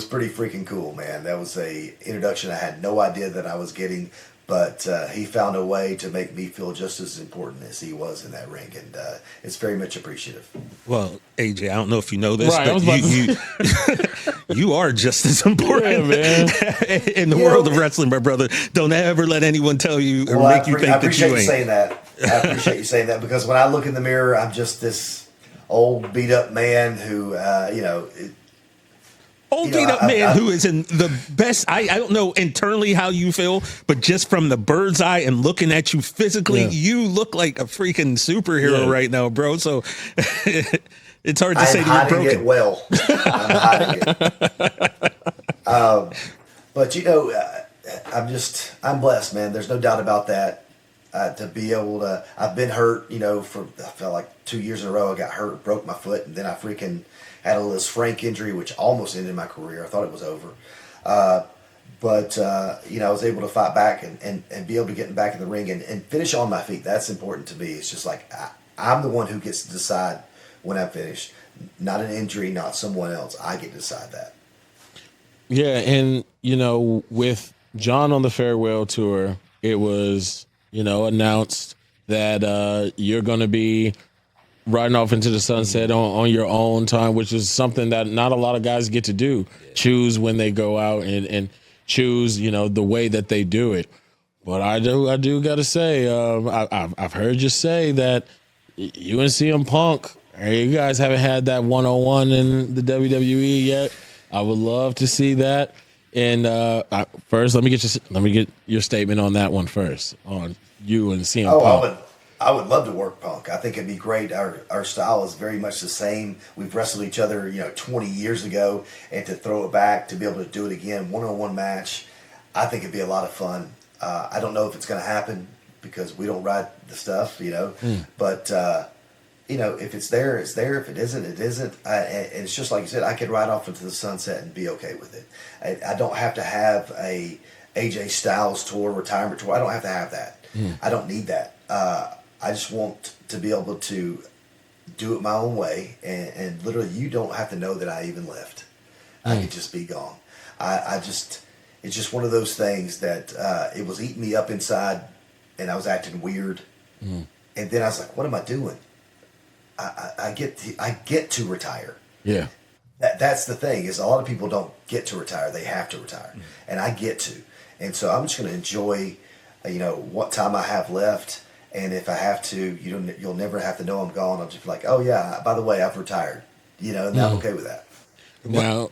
pretty freaking cool, man. That was a introduction I had no idea that I was getting, but he found a way to make me feel just as important as he was in that ring, and it's very much appreciative. Well, AJ, I don't know if you know this, but you are just as important in the world of wrestling, my brother. Don't ever let anyone tell you or make you think that you ain't. I appreciate you saying that, because when I look in the mirror, I'm just this old beat up man who, Old beat up man who is in the best. I don't know internally how you feel, but just from the bird's eye and looking at you physically, you look like a freaking superhero right now, bro. So it's hard to say that you're broken. It well, I'm hiding it. But I'm blessed, man. There's no doubt about that. To be able to, I've been hurt, I felt like 2 years in a row I got hurt, broke my foot, and then I freaking had a little frank injury, which almost ended my career. I thought it was over. But I was able to fight back and be able to get back in the ring and finish on my feet. That's important to me. It's just like I'm the one who gets to decide when I'm finished. Not an injury, not someone else. I get to decide that. Yeah, and, with John on the farewell tour, it was, announced that you're going to be riding off into the sunset on your own time, which is something that not a lot of guys get to do. Choose when they go out and choose, the way that they do it. But I do got to say, I've heard you say that you and CM Punk, you guys haven't had that one-on-one in the WWE yet. I would love to see that. And first, let me get your statement on that one first, on you and CM Punk. I would love to work Punk. I think it'd be great. Our style is very much the same. We've wrestled each other, 20 years ago, and to throw it back, to be able to do it again, one-on-one match, I think it'd be a lot of fun. I don't know if it's going to happen because we don't write the stuff, but if it's there, it's there. If it isn't, it isn't. And it's just like you said, I could ride off into the sunset and be okay with it. I don't have to have a AJ Styles tour, retirement tour. I don't have to have that. I don't need that. I just want to be able to do it my own way, and literally, you don't have to know that I even left. I could just be gone. It's just one of those things that it was eating me up inside, and I was acting weird. And then I was like, "What am I doing? I get to retire." Yeah, that's the thing, is a lot of people don't get to retire; they have to retire, and I get to. And so I'm just going to enjoy, what time I have left. And if I have to, you'll never have to know I'm gone. I'll just be like, oh yeah, by the way, I've retired. And I'm okay with that. Now,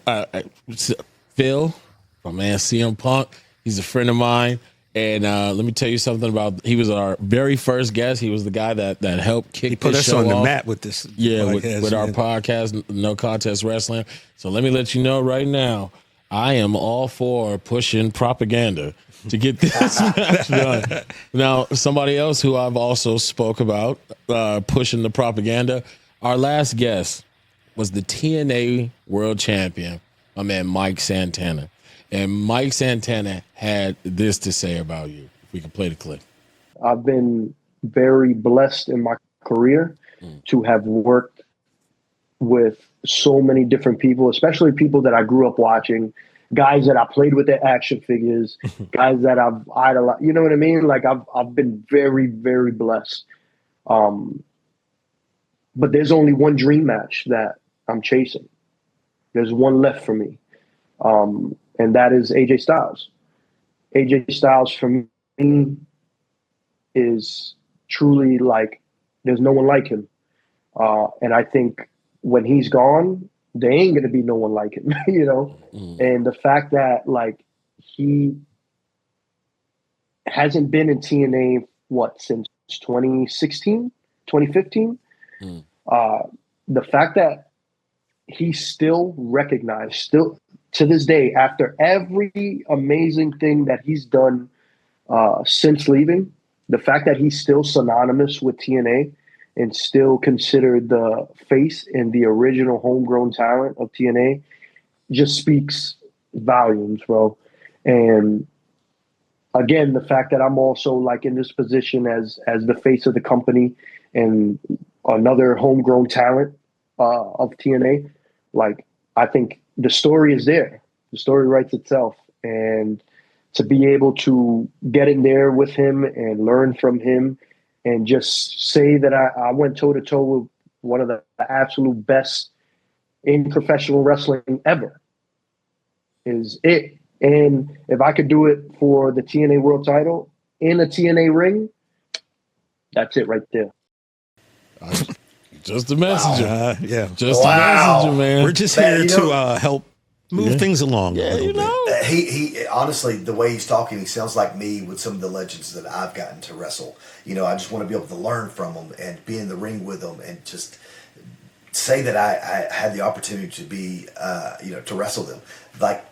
Phil, my man CM Punk, he's a friend of mine. And let me tell you something he was our very first guest. He was the guy that helped kick He put us on the mat with this. With our podcast, No Contest Wrestling. So let me let you know right now, I am all for pushing propaganda to get this match done. Now, somebody else who I've also spoke about pushing the propaganda, our last guest was the TNA World Champion, my man Mike Santana. And Mike Santana had this to say about you. If we can play the clip. I've been very blessed in my career to have worked with so many different people, especially people that I grew up watching, guys that I played with their action figures, guys that I've idolized. You know what I mean? Like I've been very, very blessed. But there's only one dream match that I'm chasing. There's one left for me. And that is AJ Styles. AJ Styles for me is truly like, there's no one like him. And I think when he's gone, there ain't going to be no one like him, And the fact that like he hasn't been in TNA, since 2016, 2015? The fact that he's still recognized, still to this day, after every amazing thing that he's done since leaving, the fact that he's still synonymous with TNA and still considered the face and the original homegrown talent of TNA just speaks volumes, bro. And again, the fact that I'm also like in this position as the face of the company and another homegrown talent of TNA, like I think the story is there. The story writes itself. And to be able to get in there with him and learn from him and just say that I went toe-to-toe with one of the absolute best in professional wrestling ever is it. And if I could do it for the TNA World title in a TNA ring, that's it right there. Just a messenger. Yeah. Just a messenger, man. We're just here to help move things along a little bit. He honestly, the way he's talking, he sounds like me with some of the legends that I've gotten to wrestle. I just want to be able to learn from them and be in the ring with them and just say that I had the opportunity to be, to wrestle them. Like,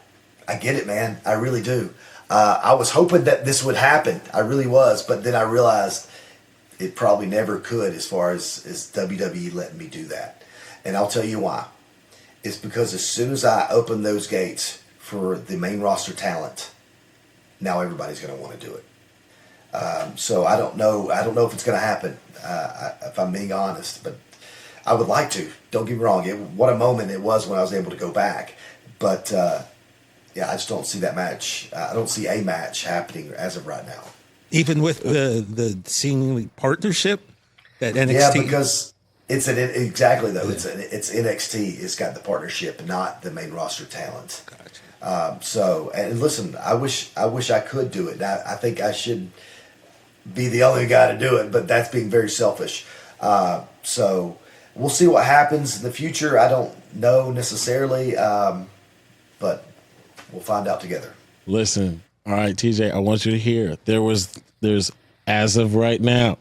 I get it, man. I really do. I was hoping that this would happen. I really was. But then I realized it probably never could as far as WWE letting me do that. And I'll tell you why. It's because as soon as I open those gates for the main roster talent, now everybody's going to want to do it. So I don't know if it's going to happen, if I'm being honest. But I would like to. Don't get me wrong. What a moment it was when I was able to go back. But, I just don't see that match. I don't see a match happening as of right now. Even with the seemingly partnership that NXT? Yeah, because it's exactly though. It's NXT. It's got the partnership, not the main roster talent. Gotcha. And listen, I wish I could do it. I think I should be the only guy to do it, but that's being very selfish. So we'll see what happens in the future. I don't know necessarily, but we'll find out together. Listen, all right, TJ, I want you to hear. There's as of right now,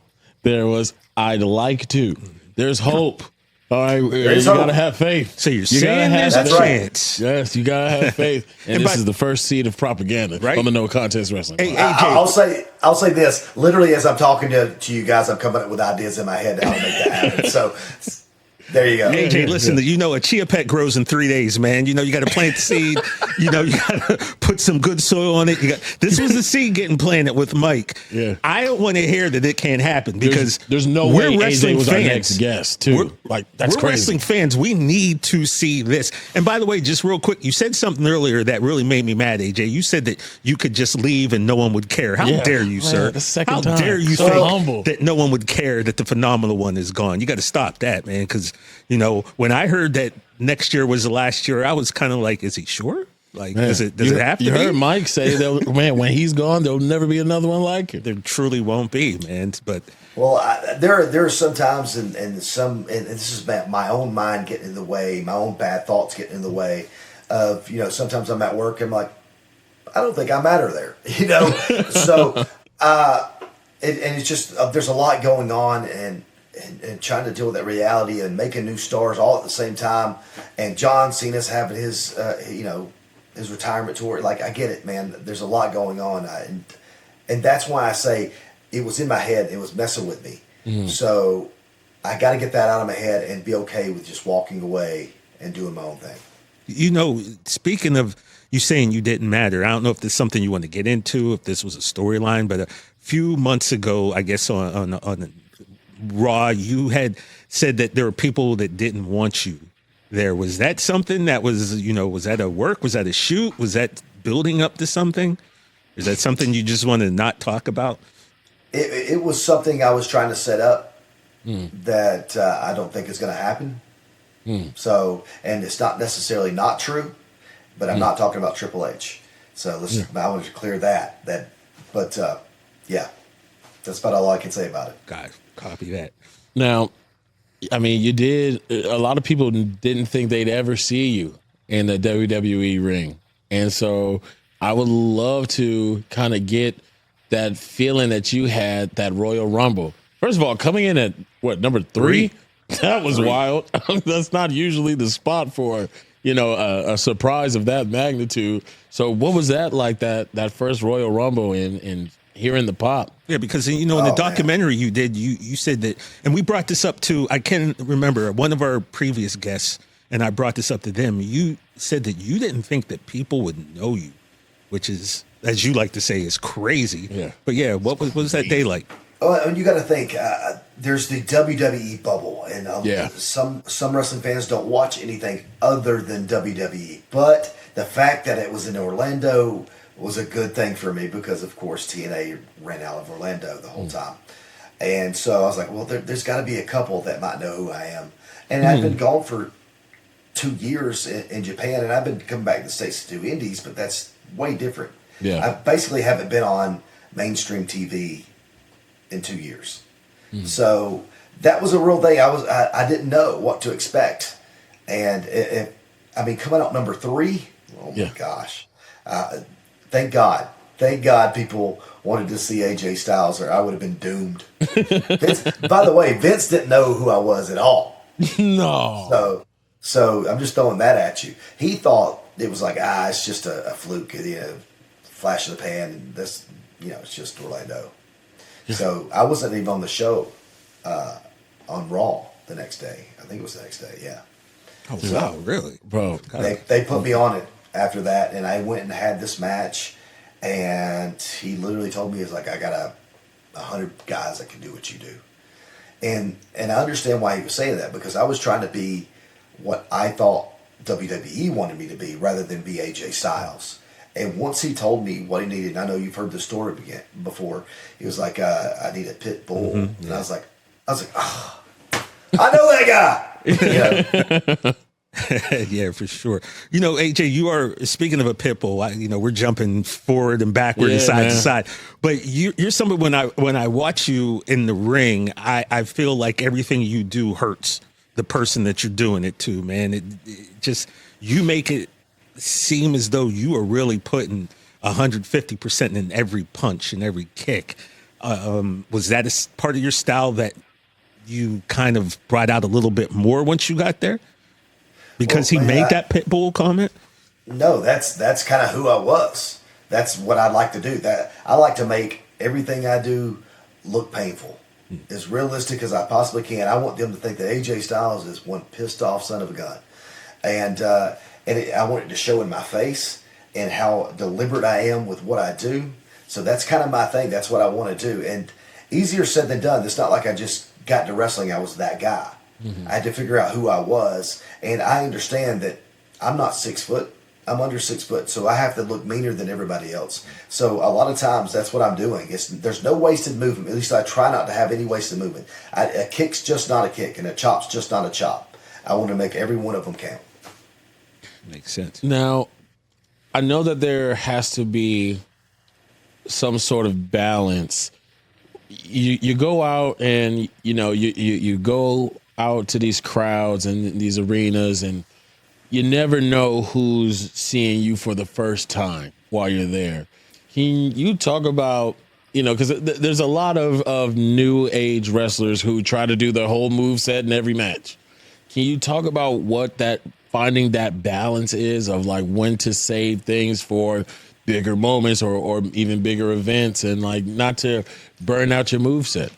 I'd like to. There's hope. All right, you got to have faith. So you're saying there's a chance. Yes, you got to have faith. And this is the first seed of propaganda on the No Contest Wrestling. Hey, AJ. I'll say this. Literally, as I'm talking to you guys, I'm coming up with ideas in my head how to make that happen. So there you go. AJ, listen, a chia pet grows in 3 days, man. You got to plant the seed. You got to put some good soil on it. This was the seed getting planted with Mike. Yeah. I don't want to hear that it can't happen because there's no way AJ was our next guest, too. That's crazy. Wrestling fans. We need to see this. And by the way, just real quick, you said something earlier that really made me mad, AJ. You said that you could just leave and no one would care. How dare you, sir? The second How time. dare you so think humble. that no one would care that the phenomenal one is gone? You got to stop that, man, because when I heard that next year was the last year, I was kind of like, is he sure? Like, does it have to be? You heard Mike say that, man, when he's gone, there'll never be another one like it. There truly won't be, man. But there are some times, and this is my own mind getting in the way, my own bad thoughts getting in the way of, sometimes I'm at work, I'm like, I don't think I matter there, So, and it's just, there's a lot going on, and trying to deal with that reality and making new stars all at the same time. And John Cena's having his, his retirement tour. Like, I get it, man. There's a lot going on. And that's why I say it was in my head. It was messing with me. Mm. So I got to get that out of my head and be okay with just walking away and doing my own thing. Speaking of you saying you didn't matter, I don't know if this is something you want to get into, if this was a storyline, but a few months ago, I guess on Raw, you had said that there were people that didn't want you there. Was that something that was, was that a work? Was that a shoot? Was that building up to something? Is that something you just want to not talk about? It was something I was trying to set up that I don't think is going to happen. So, and it's not necessarily not true, but I'm not talking about Triple H. So I wanted to clear that. But that's about all I can say about it. God. Copy that. Now, I mean, a lot of people didn't think they'd ever see you in the WWE ring. And so I would love to kind of get that feeling that you had, that Royal Rumble. First of all, coming in at, number 3? That was wild. That's not usually the spot for, a surprise of that magnitude. So what was that like, that first Royal Rumble in hearing the pop? Yeah, because in the documentary you did, you said that, and we brought this up to, I can remember one of our previous guests, and I brought this up to them. You said that you didn't think that people would know you, which is, as you like to say, is crazy. Yeah. But what was that day like? Oh, and you got to think, there's the WWE bubble, and some wrestling fans don't watch anything other than WWE. But the fact that it was in Orlando was a good thing for me because, of course, TNA ran out of Orlando the whole time. And so I was like, well, there's got to be a couple that might know who I am. And I've been gone for 2 years in Japan, and I've been coming back to the States to do indies, but that's way different. Yeah. I basically haven't been on mainstream TV in 2 years. So that was a real thing. I didn't know what to expect. And coming out number 3, Oh my Yeah. gosh. Thank God people wanted to see AJ Styles or I would have been doomed. By the way, Vince didn't know who I was at all. No. So I'm just throwing that at you. He thought it was like, it's just a fluke, flash in the pan. And this, it's just Orlando. So I wasn't even on the show on Raw the next day. I think it was the next day, yeah. Oh, wow, really? Bro. They put me on it after that, and I went and had this match, and he literally told me, he's like, I got 100 guys that can do what you do. And I understand why he was saying that, because I was trying to be what I thought WWE wanted me to be rather than be AJ Styles. And once he told me what he needed, and I know you've heard the story before, he was like, I need a pit bull. Mm-hmm. And I was like, oh, I know that guy. Yeah, for sure. AJ, you are, speaking of a pit bull, we're jumping forward and backward and side to side. But you're somebody, when I watch you in the ring, I feel like everything you do hurts the person that you're doing it to, man. It just, you make it seem as though you are really putting 150% in every punch and every kick. Was that a part of your style that you kind of brought out a little bit more once you got there? Because he made that pit bull comment? No, that's kind of who I was. That's what I like to do. That I like to make everything I do look painful. As realistic as I possibly can. I want them to think that AJ Styles is one pissed off son of a gun. And I want it to show in my face and how deliberate I am with what I do. So that's kind of my thing. That's what I want to do. And easier said than done. It's not like I just got into wrestling. I was that guy. Mm-hmm. I had to figure out who I was. And I understand that I'm not 6 foot. I'm under 6 foot. So I have to look meaner than everybody else. So a lot of times that's what I'm doing. There's no wasted movement. At least I try not to have any wasted movement. A kick's just not a kick. And a chop's just not a chop. I want to make every one of them count. Makes sense. Now, I know that there has to be some sort of balance. You go out and you go out to these crowds and these arenas, and you never know who's seeing you for the first time while you're there. Can you talk about, because there's a lot of new age wrestlers who try to do their whole moveset in every match. Can you talk about what finding that balance is of like when to save things for bigger moments or even bigger events, and like not to burn out your moveset?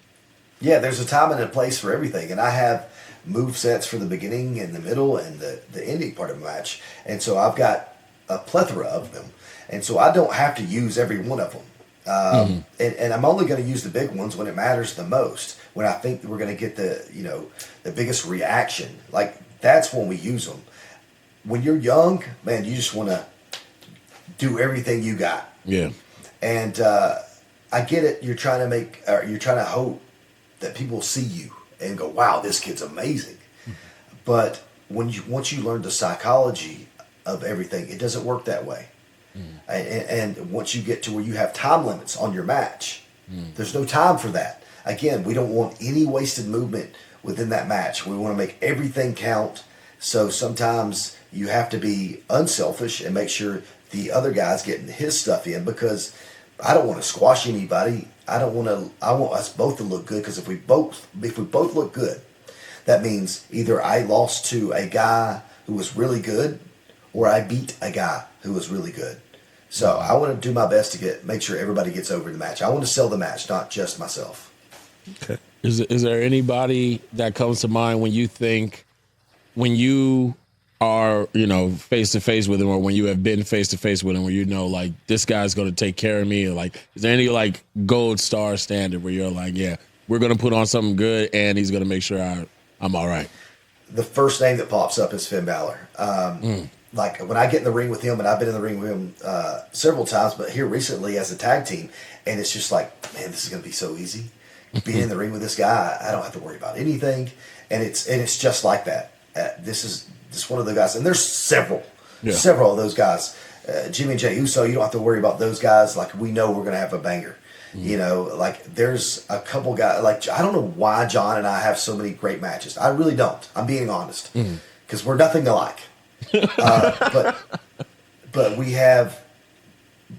Yeah, there's a time and a place for everything. And I have move sets for the beginning and the middle and the ending part of a match. And so I've got a plethora of them. And so I don't have to use every one of them. And I'm only going to use the big ones when it matters the most, when I think that we're going to get the biggest reaction. Like, that's when we use them. When you're young, man, you just want to do everything you got. Yeah. And I get it. You're trying to hope that people see you and go, wow, this kid's amazing. But once you learn the psychology of everything, it doesn't work that way. And once you get to where you have time limits on your match, there's no time for that. Again, we don't want any wasted movement within that match. We want to make everything count. So sometimes you have to be unselfish and make sure the other guy's getting his stuff in, because I don't want to squash anybody. I want us both to look good, because if we both look good, that means either I lost to a guy who was really good or I beat a guy who was really good. So I want to do my best to make sure everybody gets over the match. I want to sell the match, not just myself. Okay. Is there anybody that comes to mind when you are, face to face with him, or when you have been face to face with him, where like, this guy's going to take care of me? Or like, is there any like gold star standard where you're like, yeah, we're going to put on something good and he's going to make sure I'm all right? The first name that pops up is Finn Balor. Like, when I get in the ring with him, and I've been in the ring with him several times, but here recently as a tag team, and it's just like, man, this is going to be so easy. Being in the ring with this guy, I don't have to worry about anything, and it's just like that. This is just one of the guys, and there's several of those guys. Jimmy and Jey Uso, you don't have to worry about those guys. Like, we know we're going to have a banger. Like, there's a couple guys, like, I don't know why John and I have so many great matches. I really don't. I'm being honest, because we're nothing alike. But but we have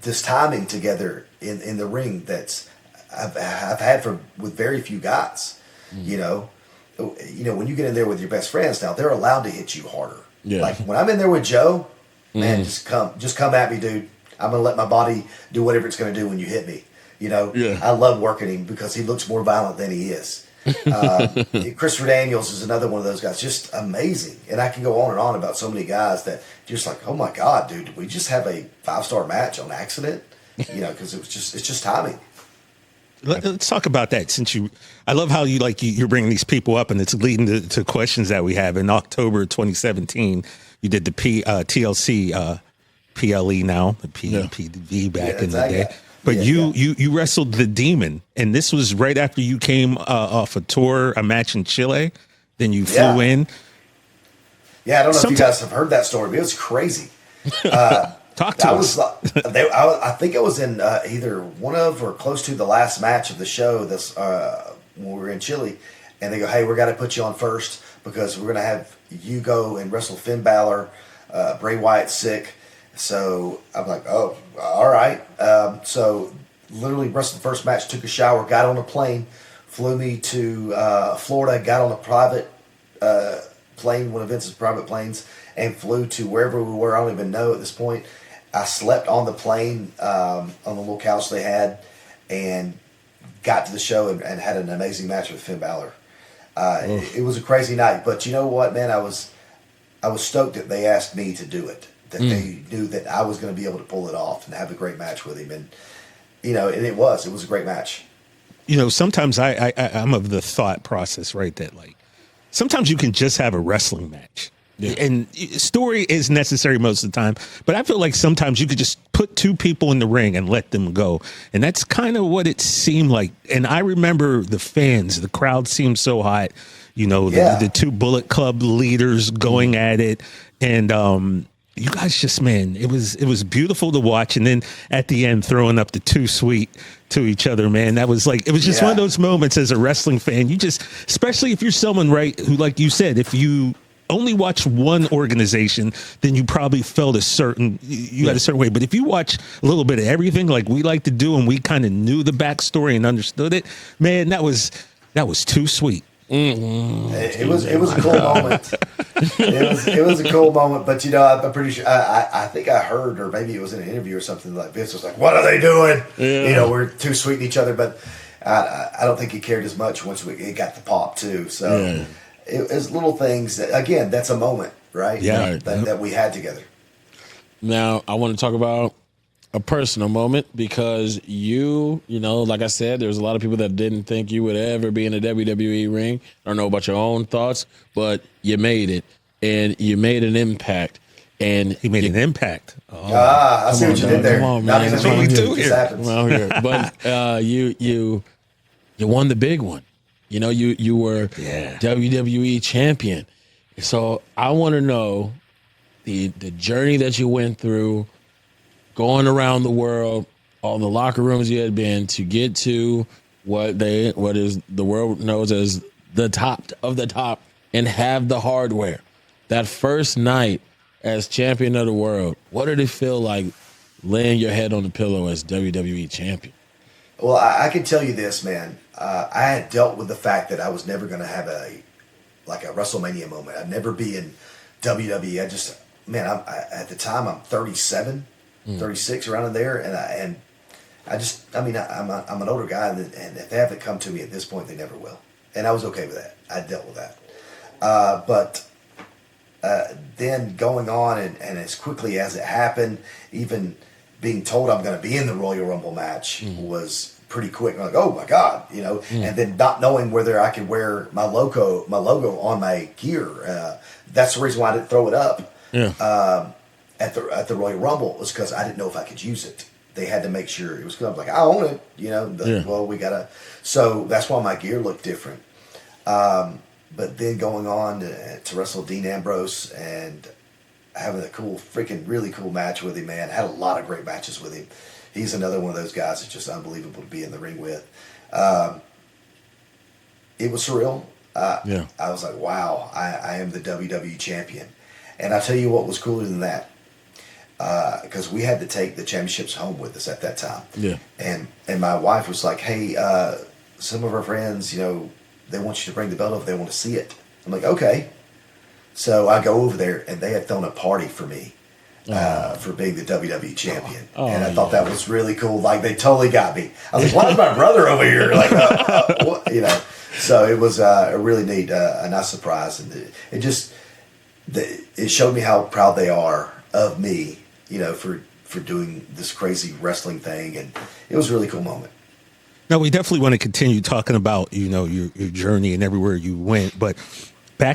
this timing together in the ring that's I've had with very few guys. You know, when you get in there with your best friends now, they're allowed to hit you harder. Yeah. Like when I'm in there with Joe, man, just come at me, dude. I'm gonna let my body do whatever it's gonna do when you hit me. You know, I love working him because he looks more violent than he is. Christopher Daniels is another one of those guys, just amazing. And I can go on and on about so many guys that you're just like, oh my God, dude, did we just have a 5-star match on accident? You know, because it's just timing. Let's talk about that. I love how you're bringing these people up, and it's leading to questions that we have. In October 2017, you did the TLC PLE now, the PPV back in the day. But you wrestled the Demon, and this was right after you came off a tour, a match in Chile. Then you flew in. Yeah, I don't know if you guys have heard that story, but it was crazy. Talk to us. I think it was in either one of or close to the last match of the show. This when we were in Chile, and they go, "Hey, we're going to put you on first because we're going to have you go and wrestle Finn Balor. Bray Wyatt's sick." So I'm like, "Oh, all right." So literally wrestled the first match, took a shower, got on a plane, flew me to Florida, got on a private plane, one of Vince's private planes, and flew to wherever we were. I don't even know at this point. I slept on the plane on the little couch they had, and got to the show and had an amazing match with Finn Balor. It was a crazy night, but you know what, man? I was stoked that they asked me to do it. That they knew that I was going to be able to pull it off and have a great match with him, and and it was a great match. Sometimes I'm of the thought process, right, that sometimes you can just have a wrestling match. Yeah. And story is necessary most of the time, but I feel like sometimes you could just put two people in the ring and let them go. And that's kind of what it seemed like. And I remember the crowd seemed so hot, the two Bullet Club leaders going at it. And you guys just, man, it was beautiful to watch. And then at the end, throwing up the too sweet to each other, man, that was it was just one of those moments as a wrestling fan. You just, especially if you're someone, right, who, like you said, if you only watch one organization, then you probably felt had a certain way. But if you watch a little bit of everything like we like to do, and we kind of knew the backstory and understood it, man, that was too sweet. Mm-hmm. It was a cool moment. It was a cool moment, but I'm pretty sure I think I heard, or maybe it was in an interview or something, like Vince was like, "What are they doing?" Yeah. We're too sweet to each other, but I don't think he cared as much once it got the pop too. So. Yeah. It was little things that, again, that's a moment, right? Yeah. That we had together. Now, I want to talk about a personal moment because like I said, there's a lot of people that didn't think you would ever be in a WWE ring. I don't know about your own thoughts, but you made it, and you made an impact. And he made an impact. Oh. I see what you did there. Come on, man. That's what we do here. But you won the big one. You were WWE champion. So I want to know the journey that you went through, going around the world, all the locker rooms you had been to get to what is the world knows as the top of the top, and have the hardware. That first night as champion of the world, what did it feel like laying your head on the pillow as WWE champion? Well, I can tell you this, man. I had dealt with the fact that I was never going to have a WrestleMania moment. I'd never be in WWE. At the time I'm 37, 36, around in there, and I'm an older guy, and if they haven't come to me at this point, they never will. And I was okay with that. I dealt with that. But then going on and as quickly as it happened, even being told I'm going to be in the Royal Rumble match was pretty quick. I'm like, oh my God, and then not knowing whether I could wear my logo on my gear. That's the reason why I didn't throw it up at the Royal Rumble, was because I didn't know if I could use it. They had to make sure it was good. I'm like, I own it, well, we gotta. So that's why my gear looked different. But then going on to wrestle Dean Ambrose and having a really cool match with him, man. Had a lot of great matches with him. He's another one of those guys that's just unbelievable to be in the ring with. It was surreal. I was like, wow, I am the WWE champion. And I'll tell you what was cooler than that. because we had to take the championships home with us at that time. Yeah. And my wife was like, hey, some of our friends, you know, they want you to bring the belt over. They want to see it. I'm like, okay. So I go over there, and they had thrown a party for me for being the WWE champion. And I thought that was really cool. Like, they totally got me. I was like, why is my brother over here? Like, what? You know. So it was a really neat, a nice surprise. And it showed me how proud they are of me, you know, for doing this crazy wrestling thing. And it was a really cool moment. Now, we definitely want to continue talking about, you know, your journey and everywhere you went. But I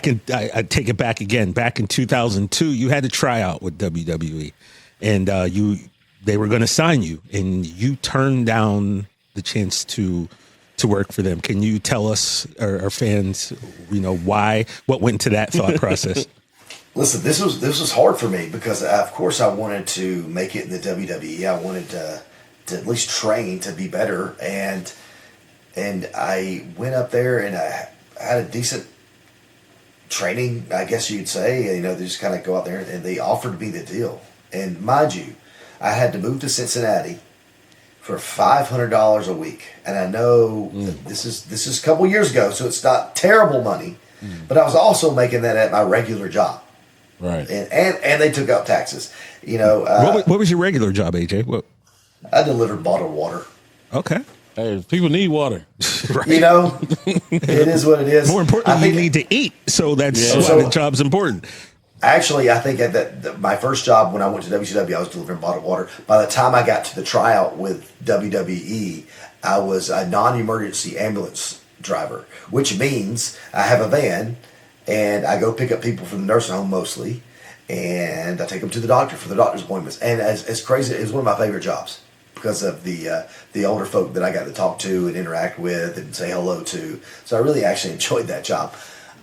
take it back again. Back in 2002, you had to try out with WWE, and they were going to sign you, and you turned down the chance to work for them. Can you tell us, our fans, you know, why? What went into that thought process? Listen, this was hard for me because, of course, I wanted to make it in the WWE. I wanted to at least train to be better, and I went up there and I had a decent training, I guess you'd say. You know, they just kind of go out there and they offered me the deal. And mind you, I had to move to Cincinnati for $500 a week. And I know that this is a couple years ago, so it's not terrible money. But I was also making that at my regular job. Right. And they took out taxes. You know, what was your regular job, AJ? What? I delivered bottled water. Okay. Hey, people need water. Right. You know, it is what it is. More importantly, you need to eat. So that's why the job's important. Actually, I think at my first job when I went to WCW, I was delivering bottled water. By the time I got to the tryout with WWE, I was a non-emergency ambulance driver, which means I have a van and I go pick up people from the nursing home mostly, and I take them to the doctor for the doctor's appointments. And as crazy, it was one of my favorite jobs because of the older folk that I got to talk to and interact with and say hello to. So I really actually enjoyed that job.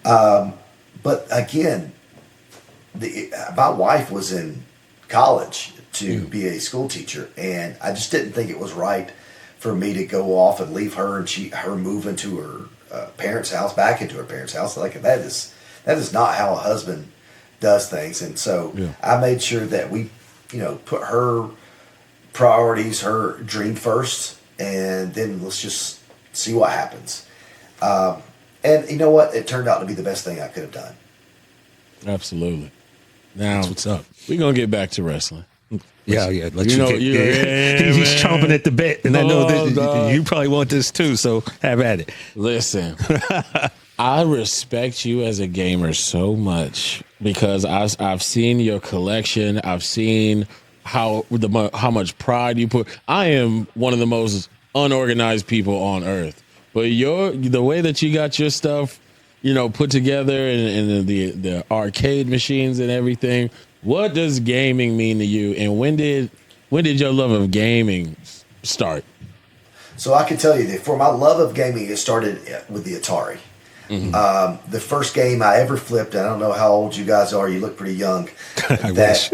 But again, my wife was in college to be a school teacher, and I just didn't think it was right for me to go off and leave her and her move into her parents' house, back into her parents' house. Like that is not how a husband does things. And so I made sure that we, you know, put her priorities, her dream first, and then let's just see what happens. And you know what? It turned out to be the best thing I could have done. Absolutely. Now, That's what's up. We're going to get back to wrestling. Yeah. Let You you know, get, man. he's chomping at the bit, and I know that you probably want this too. So have at it. Listen, I respect you as a gamer so much because I've seen your collection. I've seen how much pride you put. I am one of the most unorganized people on earth, but the way that you got your stuff, you know, put together and the arcade machines and everything. What does gaming mean to you, and when did your love of gaming start? So I can tell you that for my love of gaming, it started with the Atari. Mm-hmm. The first game I ever flipped, I don't know how old you guys are. You look pretty young. I wish.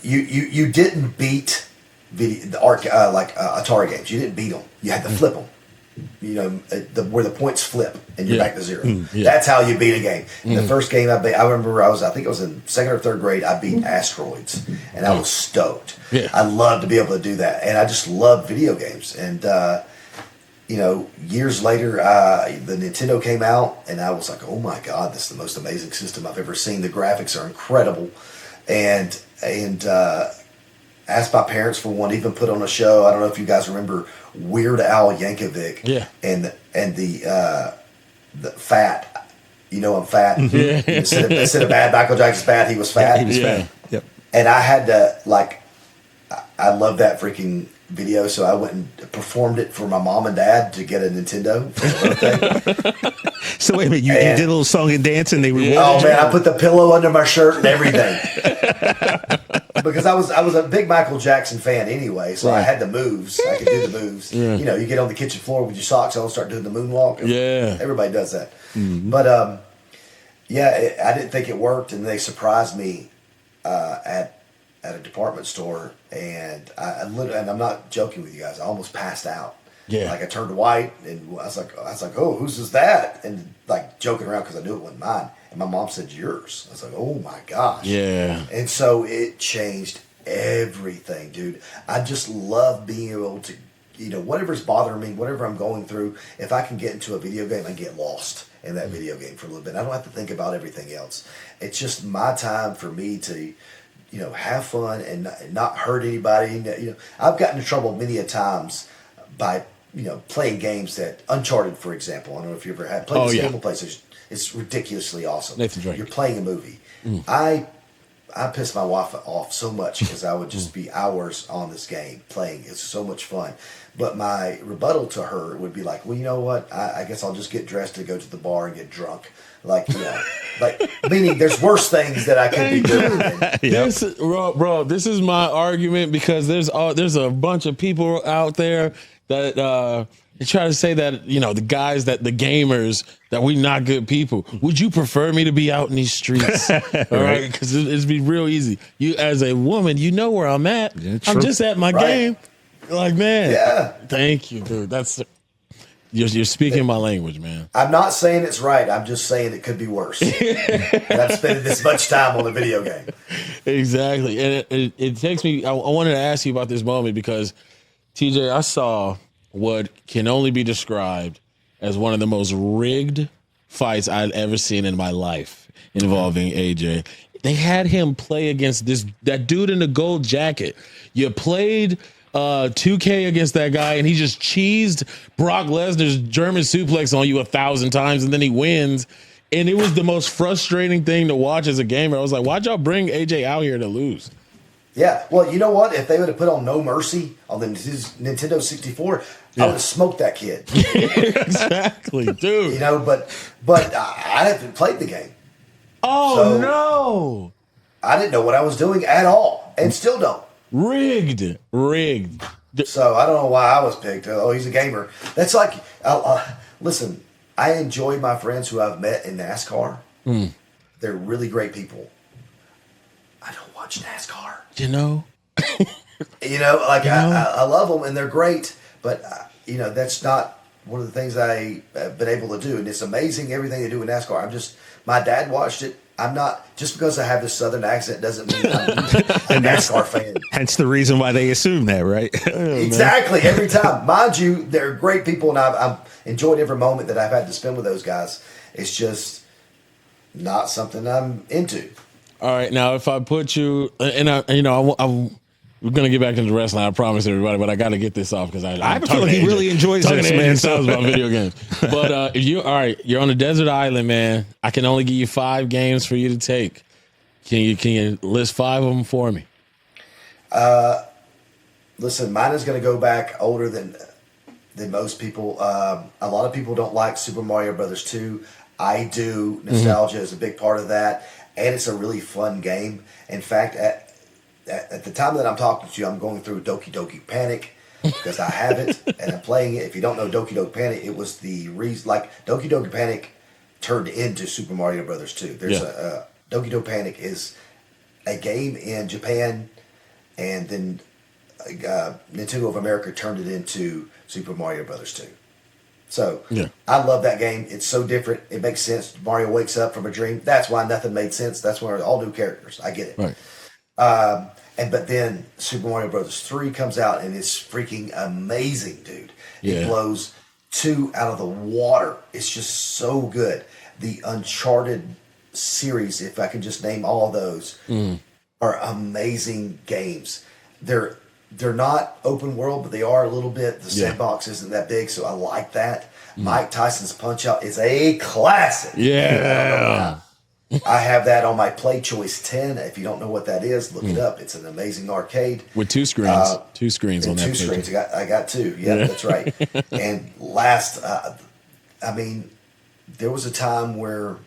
You didn't beat Atari games. You didn't beat them. You had to flip them. You know, where the points flip and you're back to zero. That's how you beat a game. The first game I beat, I remember I think it was in second or third grade, I beat Asteroids, and I was stoked. Yeah. I loved to be able to do that, and I just loved video games. And you know, years later, the Nintendo came out, and I was like, oh my God, this is the most amazing system I've ever seen. The graphics are incredible. And asked my parents for one, even put on a show. I don't know if you guys remember Weird Al Yankovic. Yeah. And the fat, you know, I'm fat. Yeah. Instead of bad, Michael Jackson's fat, he was fat. He was fat. Yep. And I had to, I love that freaking video, so I went and performed it for my mom and dad to get a Nintendo for their birthday. So wait a minute, you did a little song and dance, and they rewarded you? Oh man, I put the pillow under my shirt and everything. Because I was a big Michael Jackson fan anyway, so I had the moves. I could do the moves. Yeah. You know, you get on the kitchen floor with your socks on, start doing the moonwalk. Yeah. Everybody does that. Mm-hmm. But I didn't think it worked, and they surprised me at a department store, and I literally, and I'm not joking with you guys, I almost passed out. Yeah. Like I turned white, and I was like, oh, whose is that? And like joking around because I knew it wasn't mine. And my mom said, yours. I was like, oh my gosh. Yeah. And so it changed everything, dude. I just love being able to, whatever's bothering me, whatever I'm going through, if I can get into a video game, I get lost in that video game for a little bit. I don't have to think about everything else. It's just my time for me to, have fun and not hurt anybody. I've gotten in trouble many a times by, playing games that Uncharted, for example. I don't know if you ever had played this game on PlayStation. It's ridiculously awesome. Nathan Drake. You're playing a movie. I pissed my wife off so much because I would just be hours on this game playing. It's so much fun. But my rebuttal to her would be like, well, you know what? I guess I'll just get dressed to go to the bar and get drunk. Meaning there's worse things that I could be doing. Bro, this is my argument because there's a bunch of people out there that they try to say that, the guys the gamers, that we not good people. Would you prefer me to be out in these streets? All right, because it'd be real easy. You, as a woman, you know where I'm at. Yeah, I'm just at my game. Like, man, thank you, dude. You're speaking my language, man. I'm not saying it's right. I'm just saying it could be worse. And I've spent this much time on a video game. Exactly. And it takes me, I wanted to ask you about this moment because, TJ, I saw what can only be described as one of the most rigged fights I'd ever seen in my life involving AJ. They had him play against that dude in the gold jacket. You played 2K against that guy, and he just cheesed Brock Lesnar's German suplex on you 1,000 times, and then he wins. And it was the most frustrating thing to watch as a gamer. I was like, why'd y'all bring AJ out here to lose? Yeah, well, you know what? If they would have put on No Mercy on the Nintendo 64, I would have smoked that kid. Exactly, dude. But I haven't played the game. Oh, no. I didn't know what I was doing at all, and still don't. Rigged. So I don't know why I was picked. Oh, he's a gamer. That's like, listen, I enjoy my friends who I've met in NASCAR. They're really great people. I don't watch NASCAR. I love them and they're great, but that's not one of the things I have been able to do. And it's amazing everything they do in NASCAR. My dad watched it. I'm not, just because I have this southern accent doesn't mean I'm a NASCAR fan. Hence the reason why they assume that, right? Exactly. Every time. Mind you, they're great people, and I've enjoyed every moment that I've had to spend with those guys. It's just not something I'm into. All right. Now, if I put you, we're going to get back into wrestling, I promise everybody, but I got to get this off because I feel like he really enjoys this, man. Sounds about video games. But you're on a desert island, man. I can only give you 5 games for you to take. Can you list 5 of them for me? Listen, mine is going to go back older than most people. A lot of people don't like Super Mario Brothers 2. I do. Nostalgia is a big part of that, and it's a really fun game. In fact, at the time that I'm talking to you, I'm going through Doki Doki Panic because I have it and I'm playing it. If you don't know Doki Doki Panic, it was the reason, like Doki Doki Panic turned into Super Mario Brothers 2. There's Doki Doki Panic is a game in Japan, and then Nintendo of America turned it into Super Mario Brothers 2. So I love that game. It's so different. It makes sense. Mario wakes up from a dream. That's why nothing made sense. That's why all new characters. I get it. Right. But then Super Mario Brothers 3 comes out and it's freaking amazing, dude. Yeah. It blows 2 out of the water. It's just so good. The Uncharted series, if I can just name all of those, are amazing games. They're not open world, but they are a little bit. The sandbox isn't that big, so I like that. Mike Tyson's Punch-Out is a classic. Yeah. I have that on my Play Choice 10. If you don't know what that is, look it up. It's an amazing arcade. With 2 screens. 2 screens on that. 2 screens. I got 2. Yeah, that's right. And last, there was a time where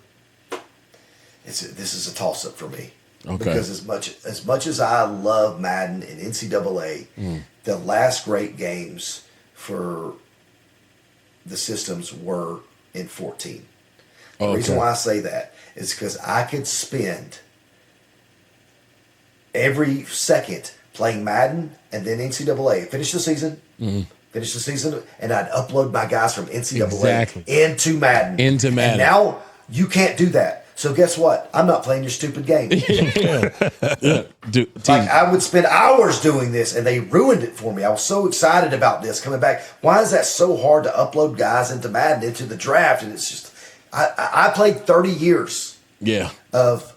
this is a toss-up for me. Okay. Because as much as I love Madden and NCAA, the last great games for the systems were in 14. The reason why I say that is because I could spend every second playing Madden and then NCAA. Finish the season, and I'd upload my guys from NCAA into Madden. And now you can't do that. So guess what? I'm not playing your stupid game. Yeah. Dude, Like I would spend hours doing this, and they ruined it for me. I was so excited about this coming back. Why is that so hard to upload guys into Madden into the draft? And it's just, I played 30 years. Yeah. Of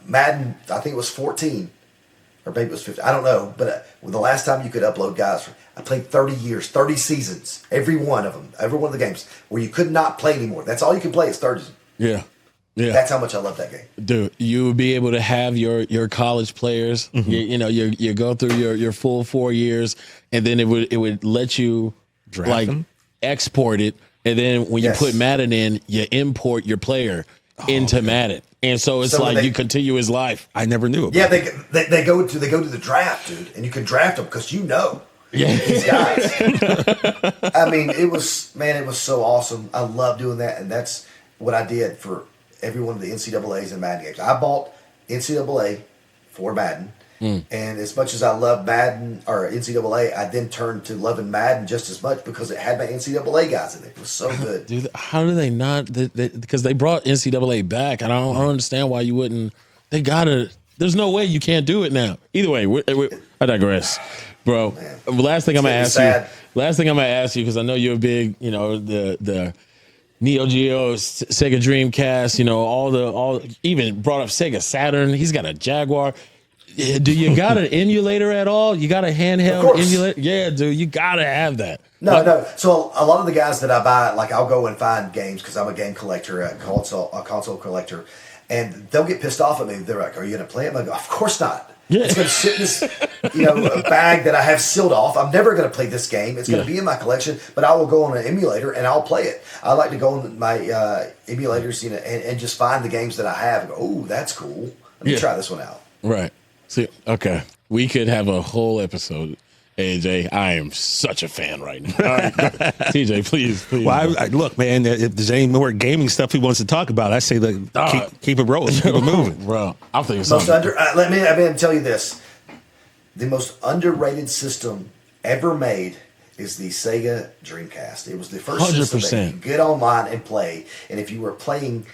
Madden. I think it was 14, or maybe it was 15. I don't know. But the last time you could upload guys, I played 30 years, 30 seasons, every one of them, every one of the games where you could not play anymore. That's all you can play is 30. Yeah. Yeah. That's how much I love that game. Dude, you would be able to have your college players, you go through your full 4 years, and then it would let you Draft them? export it, and then when you put Madden in, you import your player into Madden, and so it's you continue his life. I never knew about. Yeah, they go to the draft, dude, and you can draft them because these guys. I mean, it was so awesome. I love doing that, and that's what I did for every one of the NCAAs and Madden games. I bought NCAA for Madden, and as much as I love Madden or NCAA, I then turned to loving Madden just as much because it had my NCAA guys in it. It was so good. Dude, how do they not? Because they brought NCAA back, and I don't understand why you wouldn't. They gotta. There's no way you can't do it now. Either way, I digress, bro. Last thing I'm gonna ask you, because I know you're a big, the Neo Geo, Sega Dreamcast, all even brought up Sega Saturn. He's got a Jaguar. Do you got an emulator at all? You got a handheld emulator? Yeah, dude, you gotta have that. No. So a lot of the guys that I buy, like I'll go and find games because I'm a game collector, a console collector, and they'll get pissed off at me. They're like, "Are you gonna play it?" I go, "Of course not." Yeah. It's going to sit in this, bag that I have sealed off. I'm never going to play this game. It's going to be in my collection, but I will go on an emulator and I'll play it. I like to go on my emulators, and just find the games that I have and go, "Oh, that's cool. Let me try this one out." Right. See, okay. We could have a whole episode. AJ, I am such a fan right now. All right, TJ, please. Well, look, man, if there's any more gaming stuff he wants to talk about, I say keep it rolling, keep it moving. Bro, I'm thinking most something. let me tell you this. The most underrated system ever made is the Sega Dreamcast. It was the first 100%. system that you could get online and play. And if you were playing,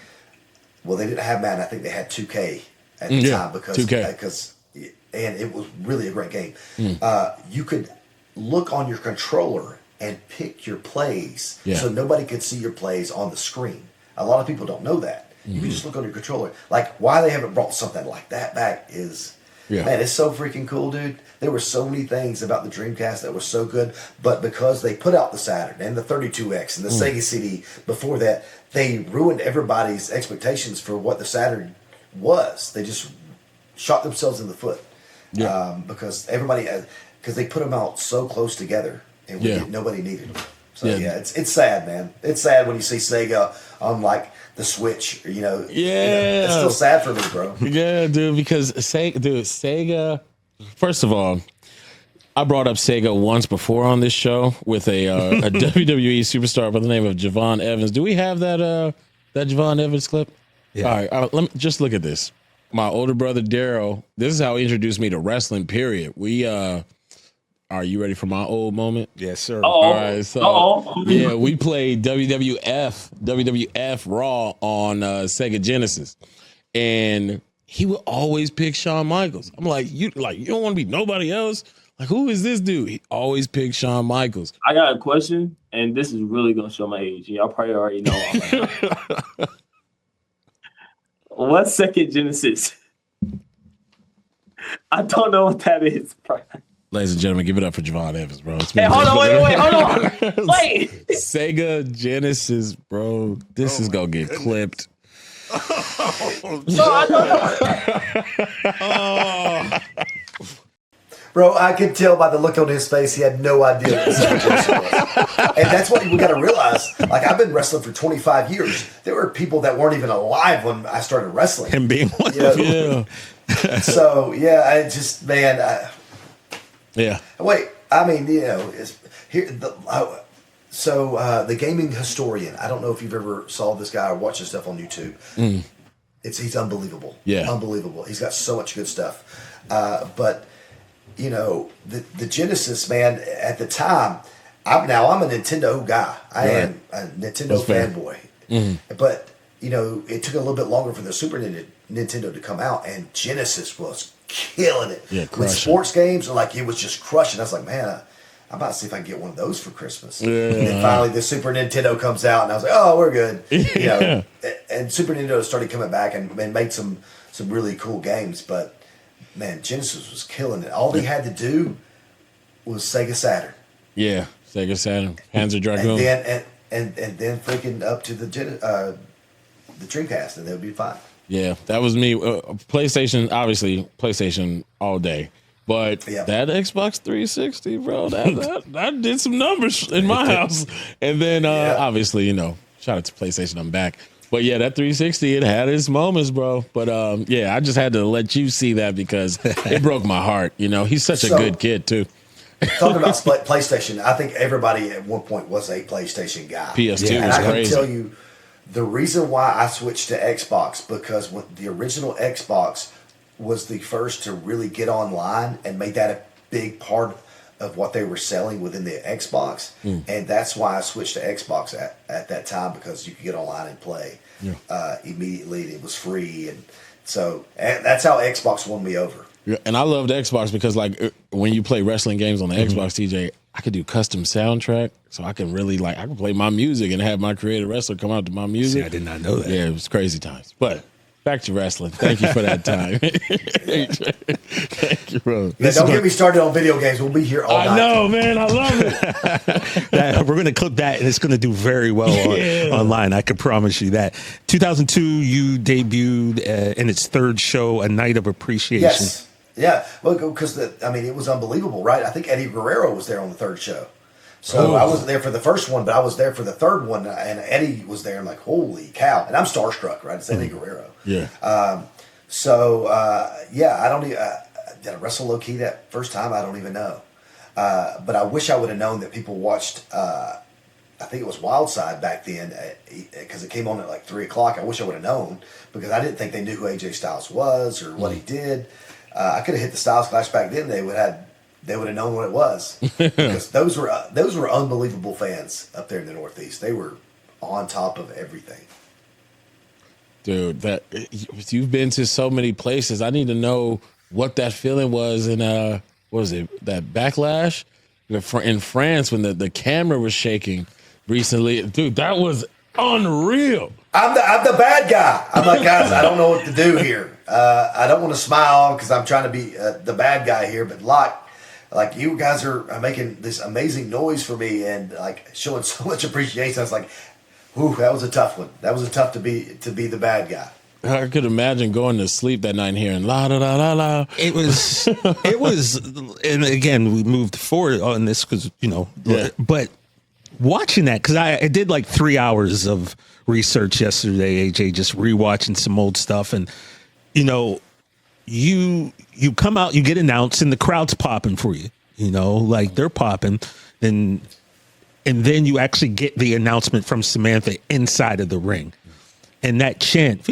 well, they didn't have Madden. I think they had 2K at the time because and it was really a great game. You could look on your controller and pick your plays, so nobody could see your plays on the screen. A lot of people don't know that. You can just look on your controller. Like, why they haven't brought something like that back is, man, it's so freaking cool, dude. There were so many things about the Dreamcast that were so good, but because they put out the Saturn and the 32X and the Sega CD before that, they ruined everybody's expectations for what the Saturn was. They just shot themselves in the foot. Because because they put them out so close together, and nobody needed them. So it's sad, man. It's sad when you see Sega on like the Switch. It's still sad for me, bro. Yeah, dude. Because Sega. First of all, I brought up Sega once before on this show with a WWE superstar by the name of Javon Evans. Do we have that Javon Evans clip? Yeah. All right, let me just look at this. My older brother Daryl, this is how he introduced me to wrestling, period. We are you ready for my old moment? Yes, sir. All right, so we played WWF Raw on Sega Genesis, and he would always pick Shawn Michaels. I'm like, you don't want to be nobody else? Like, who is this dude? He always picked Shawn Michaels. I got a question, and this is really gonna show my age. Y'all probably already know. What's Sega Genesis? I don't know what that is, bro. Ladies and gentlemen, give it up for Javon Evans, bro. Hey, hold on, hold on. Wait. Sega Genesis, bro. This is going to get clipped. Bro, I could tell by the look on his face he had no idea what Sega Genesis was. And that's what we got to realize. Like, I've been wrestling for 25 years. There were people that weren't even alive when I started wrestling. Him being one. So, I just, man. Wait, I mean, it's here. The gaming historian. I don't know if you've ever saw this guy or watched his stuff on YouTube. He's unbelievable. Yeah, unbelievable. He's got so much good stuff. But the Genesis, man. At the time, I'm a Nintendo guy. I am a Nintendo fanboy. But it took a little bit longer for the Super Nintendo to come out, and Genesis was killing it. Yeah, with crushing. sports games. Like, it was just crushing. I was like, man, I'm about to see if I can get one of those for Christmas. Yeah. And then finally the Super Nintendo comes out, and I was like, oh, we're good. Yeah. And Super Nintendo started coming back and made some really cool games. But, man, Genesis was killing it. All they had to do was Sega Saturn. Yeah, Sega Saturn, Panzer Dragoon. And then freaking up to the Dreamcast, and they would be fine. Yeah, that was me. PlayStation, obviously, PlayStation all day. But that Xbox 360, bro, that did some numbers in my house. And then, obviously, shout out to PlayStation, I'm back. But yeah, that 360, it had its moments, bro. But I just had to let you see that because it broke my heart. He's such a good kid, too. Talking about PlayStation, I think everybody at one point was a PlayStation guy. PS2 was and I crazy. can tell you the reason why I switched to Xbox, because when the original Xbox was the first to really get online and made that a big part of what they were selling within the Xbox. And that's why I switched to Xbox at that time, because you could get online and play immediately. It was free. And so that's how Xbox won me over. Yeah, and I loved Xbox because, like, when you play wrestling games on the Xbox, TJ, I could do custom soundtrack, so I can really, I can play my music and have my creative wrestler come out to my music. See, I did not know that. Yeah, it was crazy times. But back to wrestling. Thank you for that time. Thank you, bro. Yeah, don't get me started on video games. We'll be here all night. I know, man. I love it. We're going to clip that, and it's going to do very well online. I can promise you that. 2002, you debuted in its third show, A Night of Appreciation. Yes. Yeah, well, because it was unbelievable, right? I think Eddie Guerrero was there on the third show, so I wasn't there for the first one, but I was there for the third one, and Eddie was there. I'm like, holy cow! And I'm starstruck, right? It's Eddie Guerrero. Yeah. I don't. Did I wrestle low key that first time? I don't even know. But I wish I would have known that people watched. I think it was Wildside back then, because it came on at like 3:00. I wish I would have known, because I didn't think they knew who AJ Styles was or what he did. I could have hit the Styles Clash back then. They would have known what it was, because those were unbelievable fans up there in the Northeast. They were on top of everything. Dude, you've been to so many places. I need to know what that feeling was in what was it, that Backlash in France when the camera was shaking recently. Dude, that was unreal. I'm the bad guy. I'm like, guys, I don't know what to do here. I don't want to smile because I'm trying to be the bad guy here, but like you guys are making this amazing noise for me and like showing so much appreciation. I was like, "Ooh, that was a tough one. That was tough to be the bad guy." I could imagine going to sleep that night and hearing la la la la la. It was, and again, we moved forward on this because but watching that, because I did like 3 hours of research yesterday, AJ, just rewatching some old stuff, and you come out, you get announced, and the crowd's popping for you. Like they're popping, and then you actually get the announcement from Samantha inside of the ring, and that chant,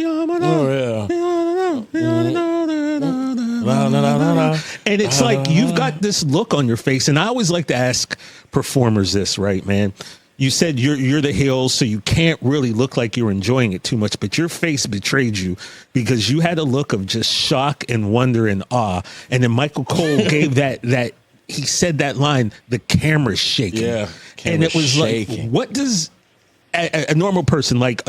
and it's like you've got this look on your face, and I always like to ask performers this, right, man? You said you're the heel, so you can't really look like you're enjoying it too much, but your face betrayed you because you had a look of just shock and wonder and awe. And then Michael Cole gave that he said that line, the camera's shaking. Yeah, and it was shaking. like, what does a normal person, like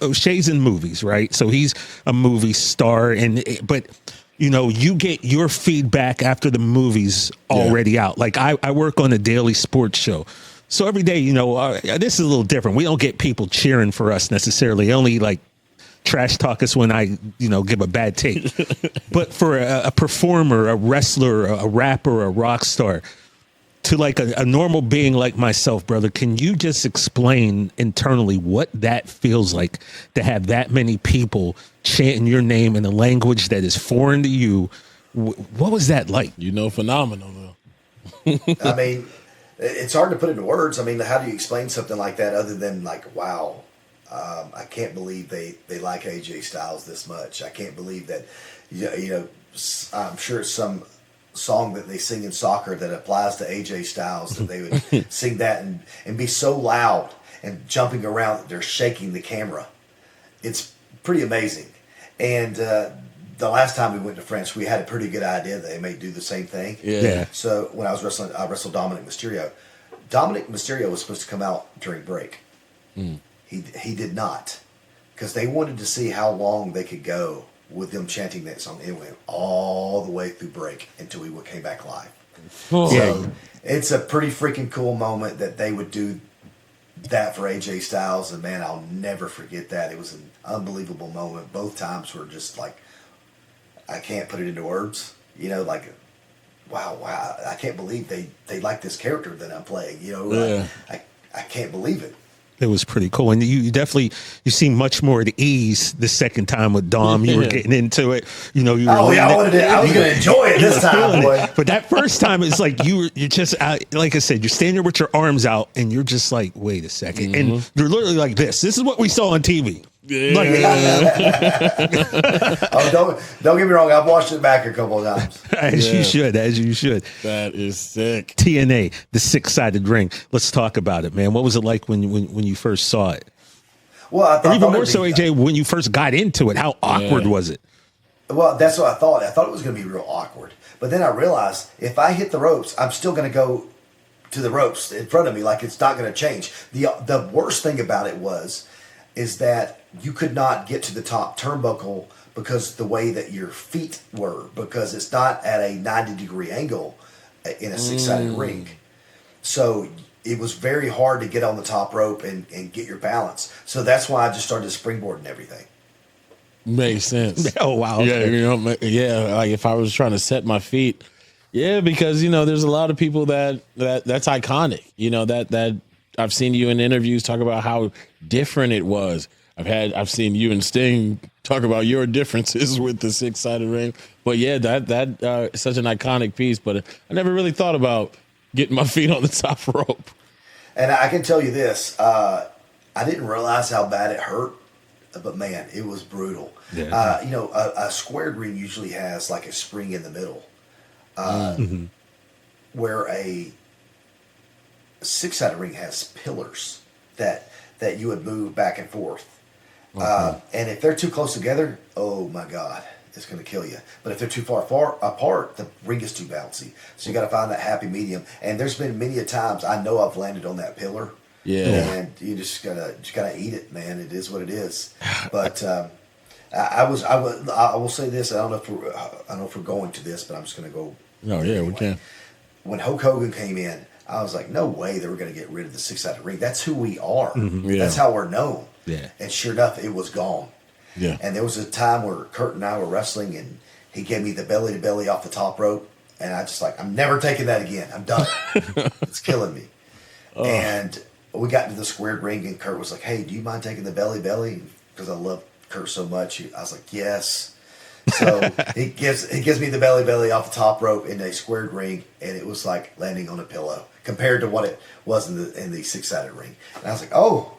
O'Shea's in movies, right? So he's a movie star, but you get your feedback after the movie's already out. Like I work on a daily sports show. So every day, this is a little different. We don't get people cheering for us necessarily. Only like trash talk us when I, give a bad take. But for a performer, a wrestler, a rapper, a rock star, to like a normal being like myself, brother, can you just explain internally what that feels like to have that many people chanting your name in a language that is foreign to you? What was that like? Phenomenal, though. I mean, it's hard to put into words. I mean, how do you explain something like that other than like, wow, I can't believe they like AJ Styles this much. I can't believe that, I'm sure it's some song that they sing in soccer that applies to AJ Styles, that they would sing that and be so loud and jumping around that they're shaking the camera. it's pretty amazing. And the last time we went to France, we had a pretty good idea that they may do the same thing. Yeah. So when I was wrestling, I wrestled Dominik Mysterio. Dominik Mysterio was supposed to come out during break. He did not, because they wanted to see how long they could go with them chanting that song. It went all the way through break until we came back live. So it's a pretty freaking cool moment that they would do that for AJ Styles, and man, I'll never forget that. It was an unbelievable moment. Both times were just like, I can't put it into words. You know, like, wow, I can't believe they like this character that I'm playing. You know, I can't believe it. It was pretty cool, and you definitely seem much more at ease the second time with Dom. You were getting into it, you know. You were I was going to enjoy it this time, boy. But that first time, it's like you're just like I said, you're standing there with your arms out, and you're just like, wait a second, and you're literally like this. This is what we saw on TV. Like, don't get me wrong. I've watched it back a couple of times. As you should. That is sick. TNA, the 6-sided ring. Let's talk about it, man. What was it like when you first saw it? Well, I thought, or even more so, AJ, when you first got into it, how awkward was it? Well, that's what I thought. I thought it was going to be real awkward. But then I realized if I hit the ropes, I'm still going to go to the ropes in front of me. Like, it's not going to change. The worst thing about it is that you could not get to the top turnbuckle because the way that your feet were, because it's not at a 90-degree angle in a 6-sided ring. So it was very hard to get on the top rope and get your balance. So that's why I just started springboarding everything. Makes sense. Oh, wow. Okay. Yeah, like if I was trying to set my feet, because, there's a lot of people that's iconic, that I've seen you in interviews talk about how different it was. I've seen you and Sting talk about your differences with the 6-sided ring. But that is such an iconic piece. But I never really thought about getting my feet on the top rope. And I can tell you this: I didn't realize how bad it hurt, but man, it was brutal. Yeah. A squared ring usually has like a spring in the middle, where a 6-sided ring has pillars that you would move back and forth. And if they're too close together, oh my God, it's going to kill you. But if they're too far apart, the ring is too bouncy. So you got to find that happy medium. And there's been many a times I know I've landed on that pillar. Yeah. And you just gotta eat it, man. It is what it is. But I will say this. I don't know if we're going to this, but I'm just going to go. No, we can. When Hulk Hogan came in, I was like, no way they were going to get rid of the 6-sided ring. That's who we are. That's how we're known. Yeah. And sure enough, it was gone. Yeah. And there was a time where Kurt and I were wrestling, and he gave me the belly to belly off the top rope, and I just I'm never taking that again. I'm done. It's killing me. And we got into the squared ring, and Kurt was like, "Hey, do you mind taking the belly belly?" Because I love Kurt so much. I was like, "Yes." So he gives me the belly belly off the top rope in a squared ring, and it was like landing on a pillow compared to what it was in the 6-sided ring. And I was like, "Oh."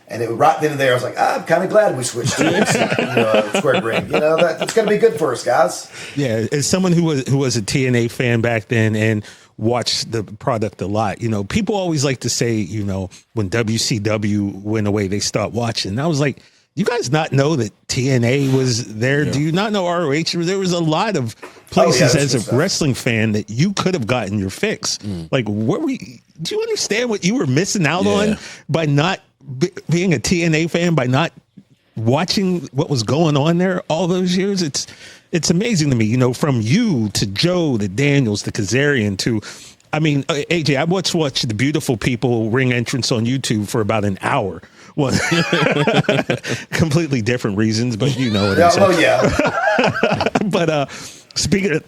And it right then and there, I was like, I'm kind of glad we switched to a squared ring. That's going to be good for us, guys. Yeah, as someone who was a TNA fan back then and watched the product a lot, people always like to say, when WCW went away, they stopped watching. And I was like, you guys not know that TNA was there? Yeah. Do you not know ROH? There was a lot of places as a wrestling fan that you could have gotten your fix. Like, do you understand what you were missing out on by not being a TNA fan, by not watching what was going on there all those years? It's amazing to me, from you to Joe to Daniels to Kazarian to, AJ, I watched the Beautiful People ring entrance on YouTube for about an hour. Well, completely different reasons, but you know what I'm saying. Oh yeah. But speaking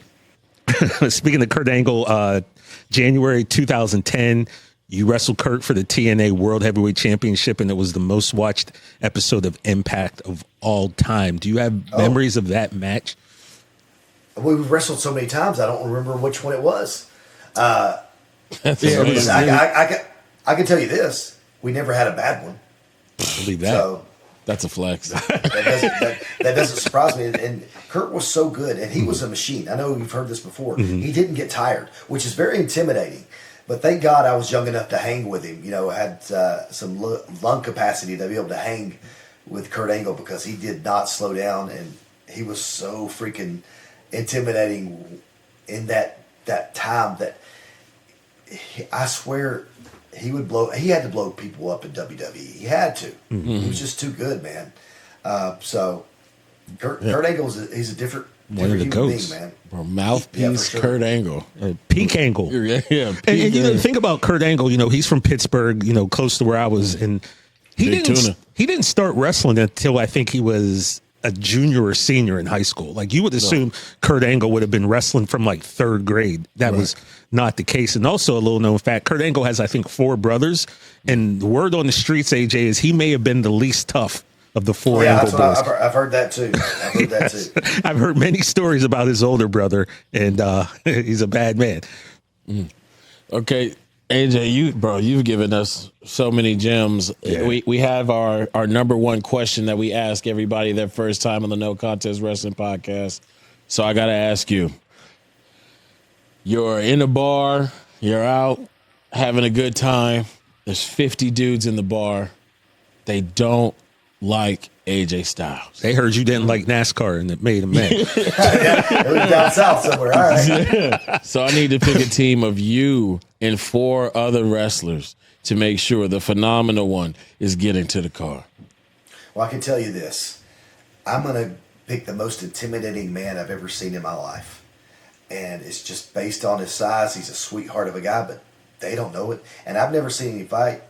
of Kurt Angle, January 2010. You wrestled Kurt for the TNA World Heavyweight Championship, and it was the most watched episode of Impact of all time. Do you have memories of that match? We've wrestled so many times, I don't remember which one it was. I can tell you this: we never had a bad one. Believe that. So, that's a flex. that doesn't surprise me. And Kurt was so good, and he was a machine. I know you've heard this before. He didn't get tired, which is very intimidating. But thank God I was young enough to hang with him. I had some lung capacity to be able to hang with Kurt Angle because he did not slow down, and he was so freaking intimidating in that time that I swear he had to blow people up in WWE. He had to. Mm-hmm. He was just too good, man. So Kurt Angle he's a different one of the goats, being, man. Bro, mouthpiece sure. Kurt Angle, peak Angle. Yeah. And think about Kurt Angle. He's from Pittsburgh. Close to where I was, and he didn't start wrestling until I think he was a junior or senior in high school. Like you would assume Kurt Angle would have been wrestling from like third grade. That was not the case. And also a little known fact, Kurt Angle has, I think, 4 brothers. And the word on the streets, AJ, is he may have been the least tough of the 4 Angle boys. I've heard that too. I've heard many stories about his older brother, and he's a bad man. Okay. AJ, you've given us so many gems. Yeah. We have our number one question that we ask everybody their first time on the No Contest Wrestling Podcast. So I got to ask you, you're in a bar, you're out having a good time. There's 50 dudes in the bar. They don't like AJ Styles. They heard you didn't like NASCAR and it made them mad. It was down south somewhere. All right. Yeah. So I need to pick a team of you and 4 other wrestlers to make sure the phenomenal one is getting to the car. Well, I can tell you this. I'm going to pick the most intimidating man I've ever seen in my life. And it's just based on his size. He's a sweetheart of a guy, but they don't know it. And I've never seen any fight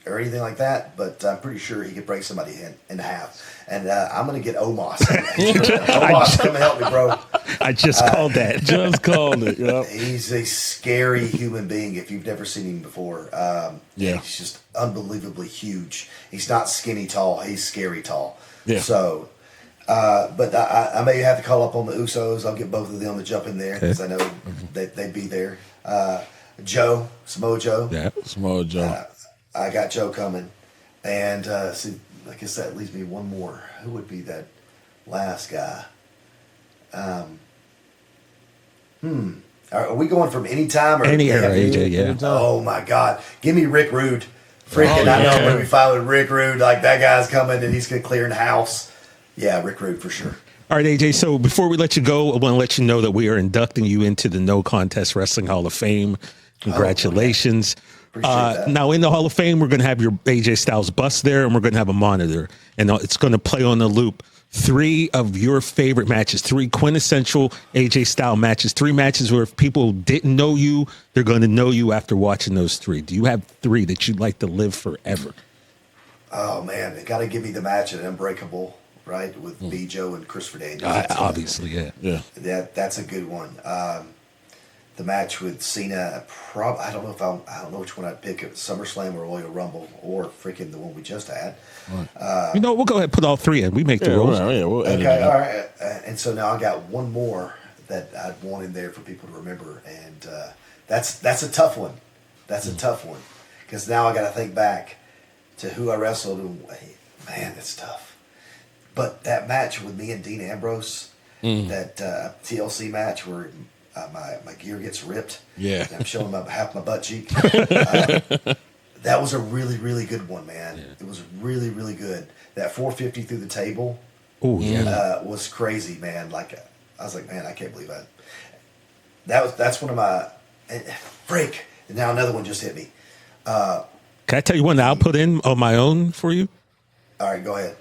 or anything like that, but I'm pretty sure he could break somebody in half. And I'm going to get Omos. Omos, come and help me, bro. I just called that. Just called it. Yep. He's a scary human being if you've never seen him before. He's just unbelievably huge. He's not skinny tall. He's scary tall. Yeah. So, but I may have to call up on the Usos. I'll get both of them to jump in there because I know they'd be there. Samoa Joe. Yeah, Samoa Joe. I got Joe coming. And see, I guess that leaves me one more. Who would be that last guy? Are we going from any time or any era, AJ? Yeah. Oh my God! Give me Rick Rude. Freaking! I know I'm going to be fine with Rick Rude. Like that guy's coming and he's going to clear the house. Yeah, Rick Rude for sure. All right, AJ. So before we let you go, I want to let you know that we are inducting you into the No Contest Wrestling Hall of Fame. Congratulations. Now in the Hall of Fame, we're going to have your AJ Styles bust there, and we're going to have a monitor, and it's going to play on the loop 3 of your favorite matches, 3 quintessential AJ Styles matches, 3 matches where if people didn't know you, they're going to know you after watching those 3. Do you have 3 that you'd like to live forever? Oh man, they got to give me the match at Unbreakable, right, with Joe and Christopher Daniels. Obviously, yeah. That's a good one. The match with Cena, I don't know which one I'd pick. SummerSlam or Royal Rumble or freaking the one we just had. Right. We'll go ahead and put all 3 in. We make the rules. We'll edit okay, all right. And so now I got one more that I'd want in there for people to remember, and that's a tough one. That's a tough one because now I got to think back to who I wrestled, and man, that's tough. But that match with me and Dean Ambrose, that TLC match where my gear gets ripped. Yeah. I'm showing half my butt cheek. That was a really, really good one, man. Yeah. It was really, really good. That 450 through the table was crazy, man. Like, I was like, man, I can't believe that. That's one of my break. And now another one just hit me. Can I tell you one that I'll put in on my own for you? All right, go ahead.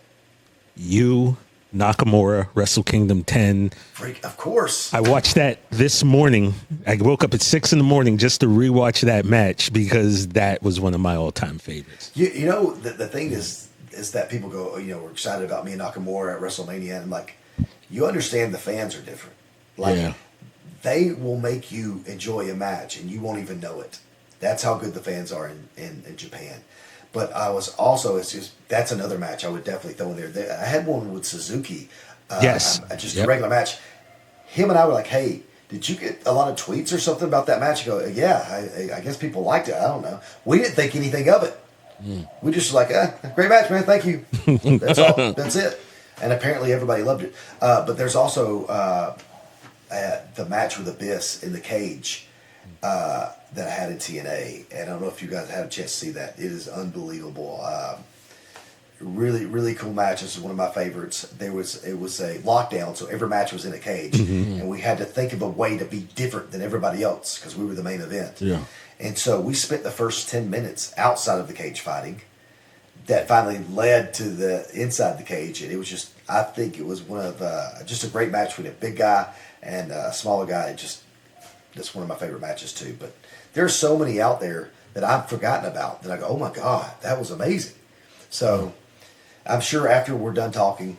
You, Nakamura, Wrestle Kingdom 10. Freak, of course. I watched that this morning. I woke up at 6 a.m. just to rewatch that match because that was one of my all-time favorites. You know, the thing is that people go, we're excited about me and Nakamura at WrestleMania. And I'm like, you understand the fans are different. Like, they will make you enjoy a match and you won't even know it. That's how good the fans are in Japan. But I was also, that's another match I would definitely throw in there. I had one with Suzuki. Yes. Just a regular match. Him and I were like, hey, did you get a lot of tweets or something about that match? You go, yeah, I guess people liked it. I don't know. We didn't think anything of it. We just were like, great match, man. Thank you. That's all. That's it. And apparently everybody loved it. But there's also the match with Abyss in the cage that I had in TNA. And I don't know if you guys had a chance to see that. It is unbelievable. really, really cool match. This is one of my favorites. It was a lockdown, so every match was in a cage, and we had to think of a way to be different than everybody else because we were the main event. Yeah. And so we spent the first 10 minutes outside of the cage fighting. That finally led to the inside the cage, and it was just, I think it was one of just a great match between a big guy and a smaller guy. That's one of my favorite matches too. But there's so many out there that I've forgotten about that I go, oh my God, that was amazing. So I'm sure after we're done talking,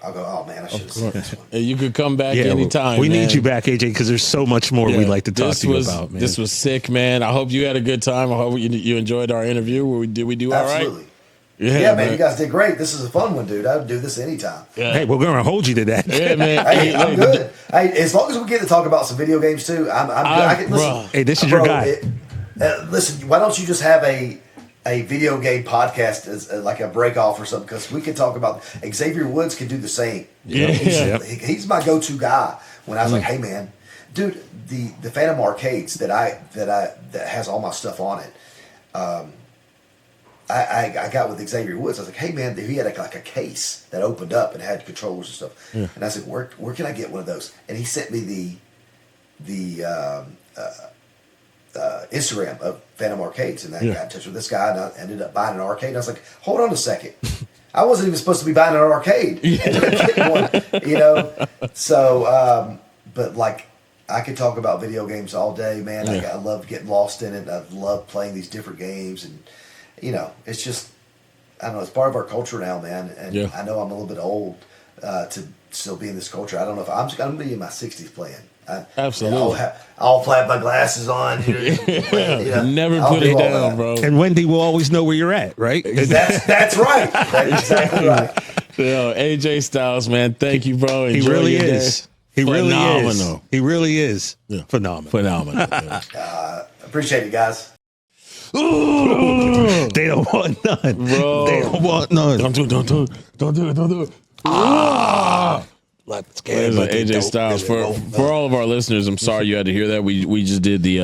I'll go, oh man, I should have seen this one. And you could come back anytime. We need you back, AJ, because there's so much more we'd like to talk to you about, man. This was sick, man. I hope you had a good time. I hope you enjoyed our interview. Did we do all right? Absolutely. Yeah, man, you guys did great. This is a fun one, dude. I would do this anytime. Yeah. Hey, we're going to hold you to that. Yeah, man. Hey, I'm good. Hey, as long as we get to talk about some video games too, I'm good. I can listen. Hey, this is your guy. Listen, why don't you just have a video game podcast as like a break off or something? Because we can talk about Xavier Woods can do the same. Yeah, he's my go-to guy. When I was like, hey man, dude, the Phantom Arcades that has all my stuff on it. I got with Xavier Woods. I was like, hey man, he had like a case that opened up and had controllers and stuff. Yeah. And I said, where can I get one of those? And he sent me the Instagram of Phantom Arcades, and I got in touch with this guy, and I ended up buying an arcade. And I was like, hold on a second, I wasn't even supposed to be buying an arcade. Getting one, So, but like, I could talk about video games all day, man. I love getting lost in it. I love playing these different games, and it's just, I don't know, it's part of our culture now, man. And I know I'm a little bit old to still be in this culture. I don't know if I'm going to be in my 60s playing. Absolutely. I'll have my glasses on. Never put it down, bro. And Wendy will always know where you're at, right? That's right. That's exactly right. AJ Styles, man, thank you, bro. Enjoy he really your is. Day. He Phenomenal. really is. He really is. Yeah. Phenomenal. Appreciate it, guys. They don't want none, bro. They don't want none. Don't do it. Let's get AJ Styles. For all of our listeners, I'm sorry you had to hear that. We just did the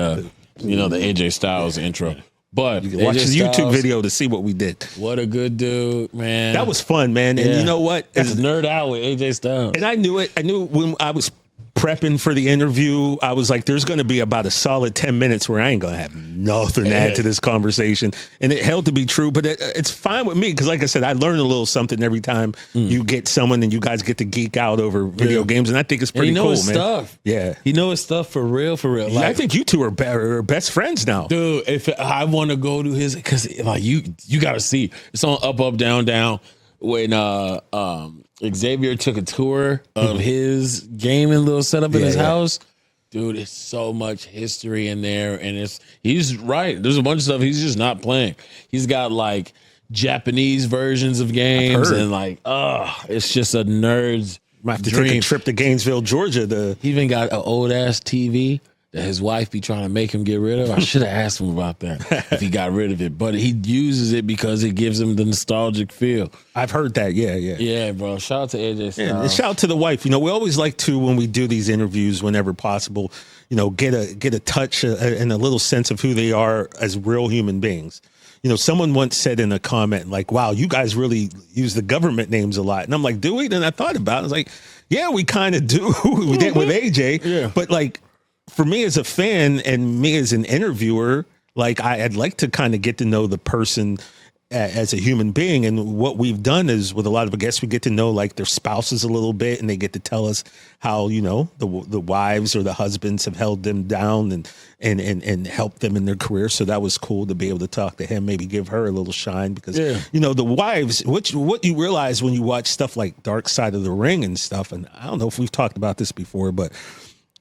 the AJ Styles intro. But you can watch the YouTube video to see what we did. What a good dude, man. That was fun, man. And you know what? It's Nerd Out with AJ Styles. And I knew it. I knew when I was prepping for the interview, I was like, there's going to be about a solid 10 minutes where I ain't going to have nothing to add to this conversation. And it held to be true, but it's fine with me because, like I said, I learn a little something every time you get someone and you guys get to geek out over video games. And I think it's pretty cool, his man. Stuff. Yeah. He knows his stuff for real. Like, I think you two are best friends now. Dude, if I want to go to his, because like you got to see. It's on Up, Down, Down. When Xavier took a tour of his gaming little setup in his house, dude, it's so much history in there, and he's right. There's a bunch of stuff he's just not playing. He's got like Japanese versions of games, and like, it's just a nerd's Might have to dream. take a trip to Gainesville, Georgia. He even got an old ass TV that his wife be trying to make him get rid of. I should have asked him about that if he got rid of it. But he uses it because it gives him the nostalgic feel. I've heard that. Yeah. Yeah, bro. Shout out to AJ Styles. Yeah, and shout out to the wife. We always like to, when we do these interviews, whenever possible, get a touch and a little sense of who they are as real human beings. Someone once said in a comment, like, wow, you guys really use the government names a lot. And I'm like, do we? And I thought about it. I was like, yeah, we kind of do. We did with AJ. Yeah. But like, for me as a fan and me as an interviewer, like I'd like to kind of get to know the person as a human being. And what we've done is with a lot of guests, we get to know like their spouses a little bit, and they get to tell us how, the wives or the husbands have held them down and helped them in their career. So that was cool to be able to talk to him, maybe give her a little shine because, the wives, what you realize when you watch stuff like Dark Side of the Ring and stuff. And I don't know if we've talked about this before, but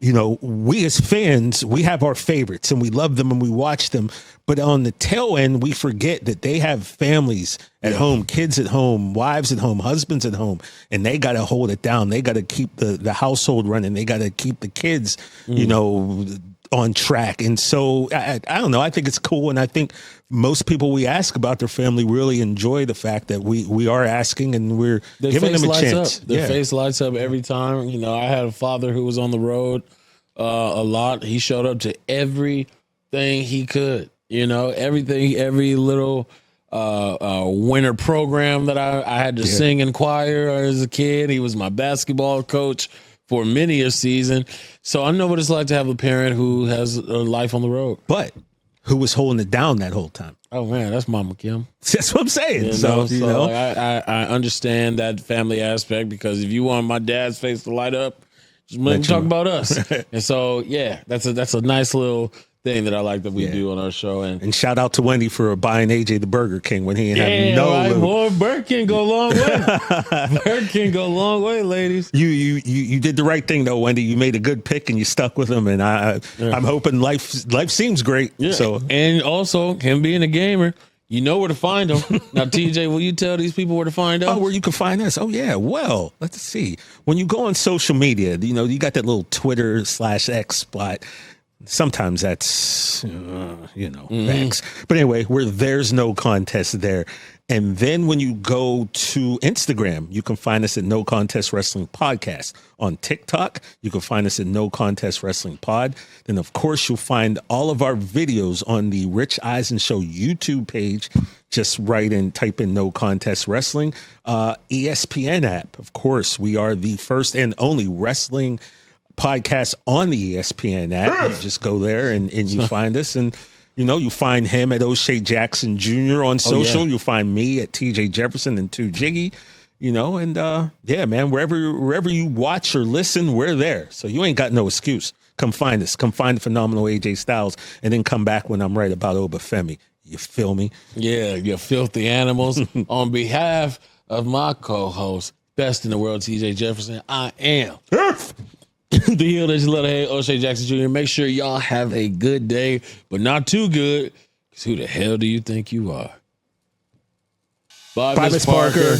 we as fans, we have our favorites and we love them and we watch them. But on the tail end, we forget that they have families at home, kids at home, wives at home, husbands at home, and they got to hold it down. They got to keep the household running. They got to keep the kids, on track. And so I don't know. I think it's cool. And I think most people we ask about their family really enjoy the fact that we are asking and we're giving them a chance. Their face lights up every time. I had a father who was on the road a lot. He showed up to everything he could, everything, every little winter program that I had to sing in choir as a kid. He was my basketball coach for many a season. So I know what it's like to have a parent who has a life on the road. But who was holding it down that whole time? Oh man, that's Mama Kim. That's what I'm saying. Like, I understand that family aspect, because if you want my dad's face to light up, just let him talk about us. And so yeah, that's a nice little thing that I like that we do on our show. And shout out to Wendy for buying AJ the Burger King when he ain't have no boy, Burger King go a long way. Burger King go a long way, ladies. You did the right thing though, Wendy. You made a good pick and you stuck with him, and I'm hoping life seems great. Yeah. So, and also him being a gamer, you know where to find him. Now, TJ, will you tell these people where to find us? Oh, where you can find us? Oh, yeah. Well, let's see. When you go on social media, you got that little Twitter/X spot. Sometimes that's, X. But anyway, where there's no contest there. And then when you go to Instagram, you can find us at No Contest Wrestling Podcast. On TikTok, you can find us at No Contest Wrestling Pod. Then, of course, you'll find all of our videos on the Rich Eisen Show YouTube page. Just type in No Contest Wrestling. ESPN app, of course. We are the first and only wrestling podcast on the ESPN app. You just go there and you find us, and you find him at O'Shea Jackson Jr. on social. You'll find me at TJ Jefferson and 2 Jiggy, and man, wherever you watch or listen, we're there. So you ain't got no excuse. Come find us. Come find the phenomenal AJ Styles, and then come back when I'm right about Obafemi. You feel me? Yeah, you filthy animals. On behalf of my co-host, best in the world, TJ Jefferson, I am the heel that you love to hate, O'Shea Jackson Jr. Make sure y'all have a good day, but not too good, because who the hell do you think you are? Bye, Miss Parker.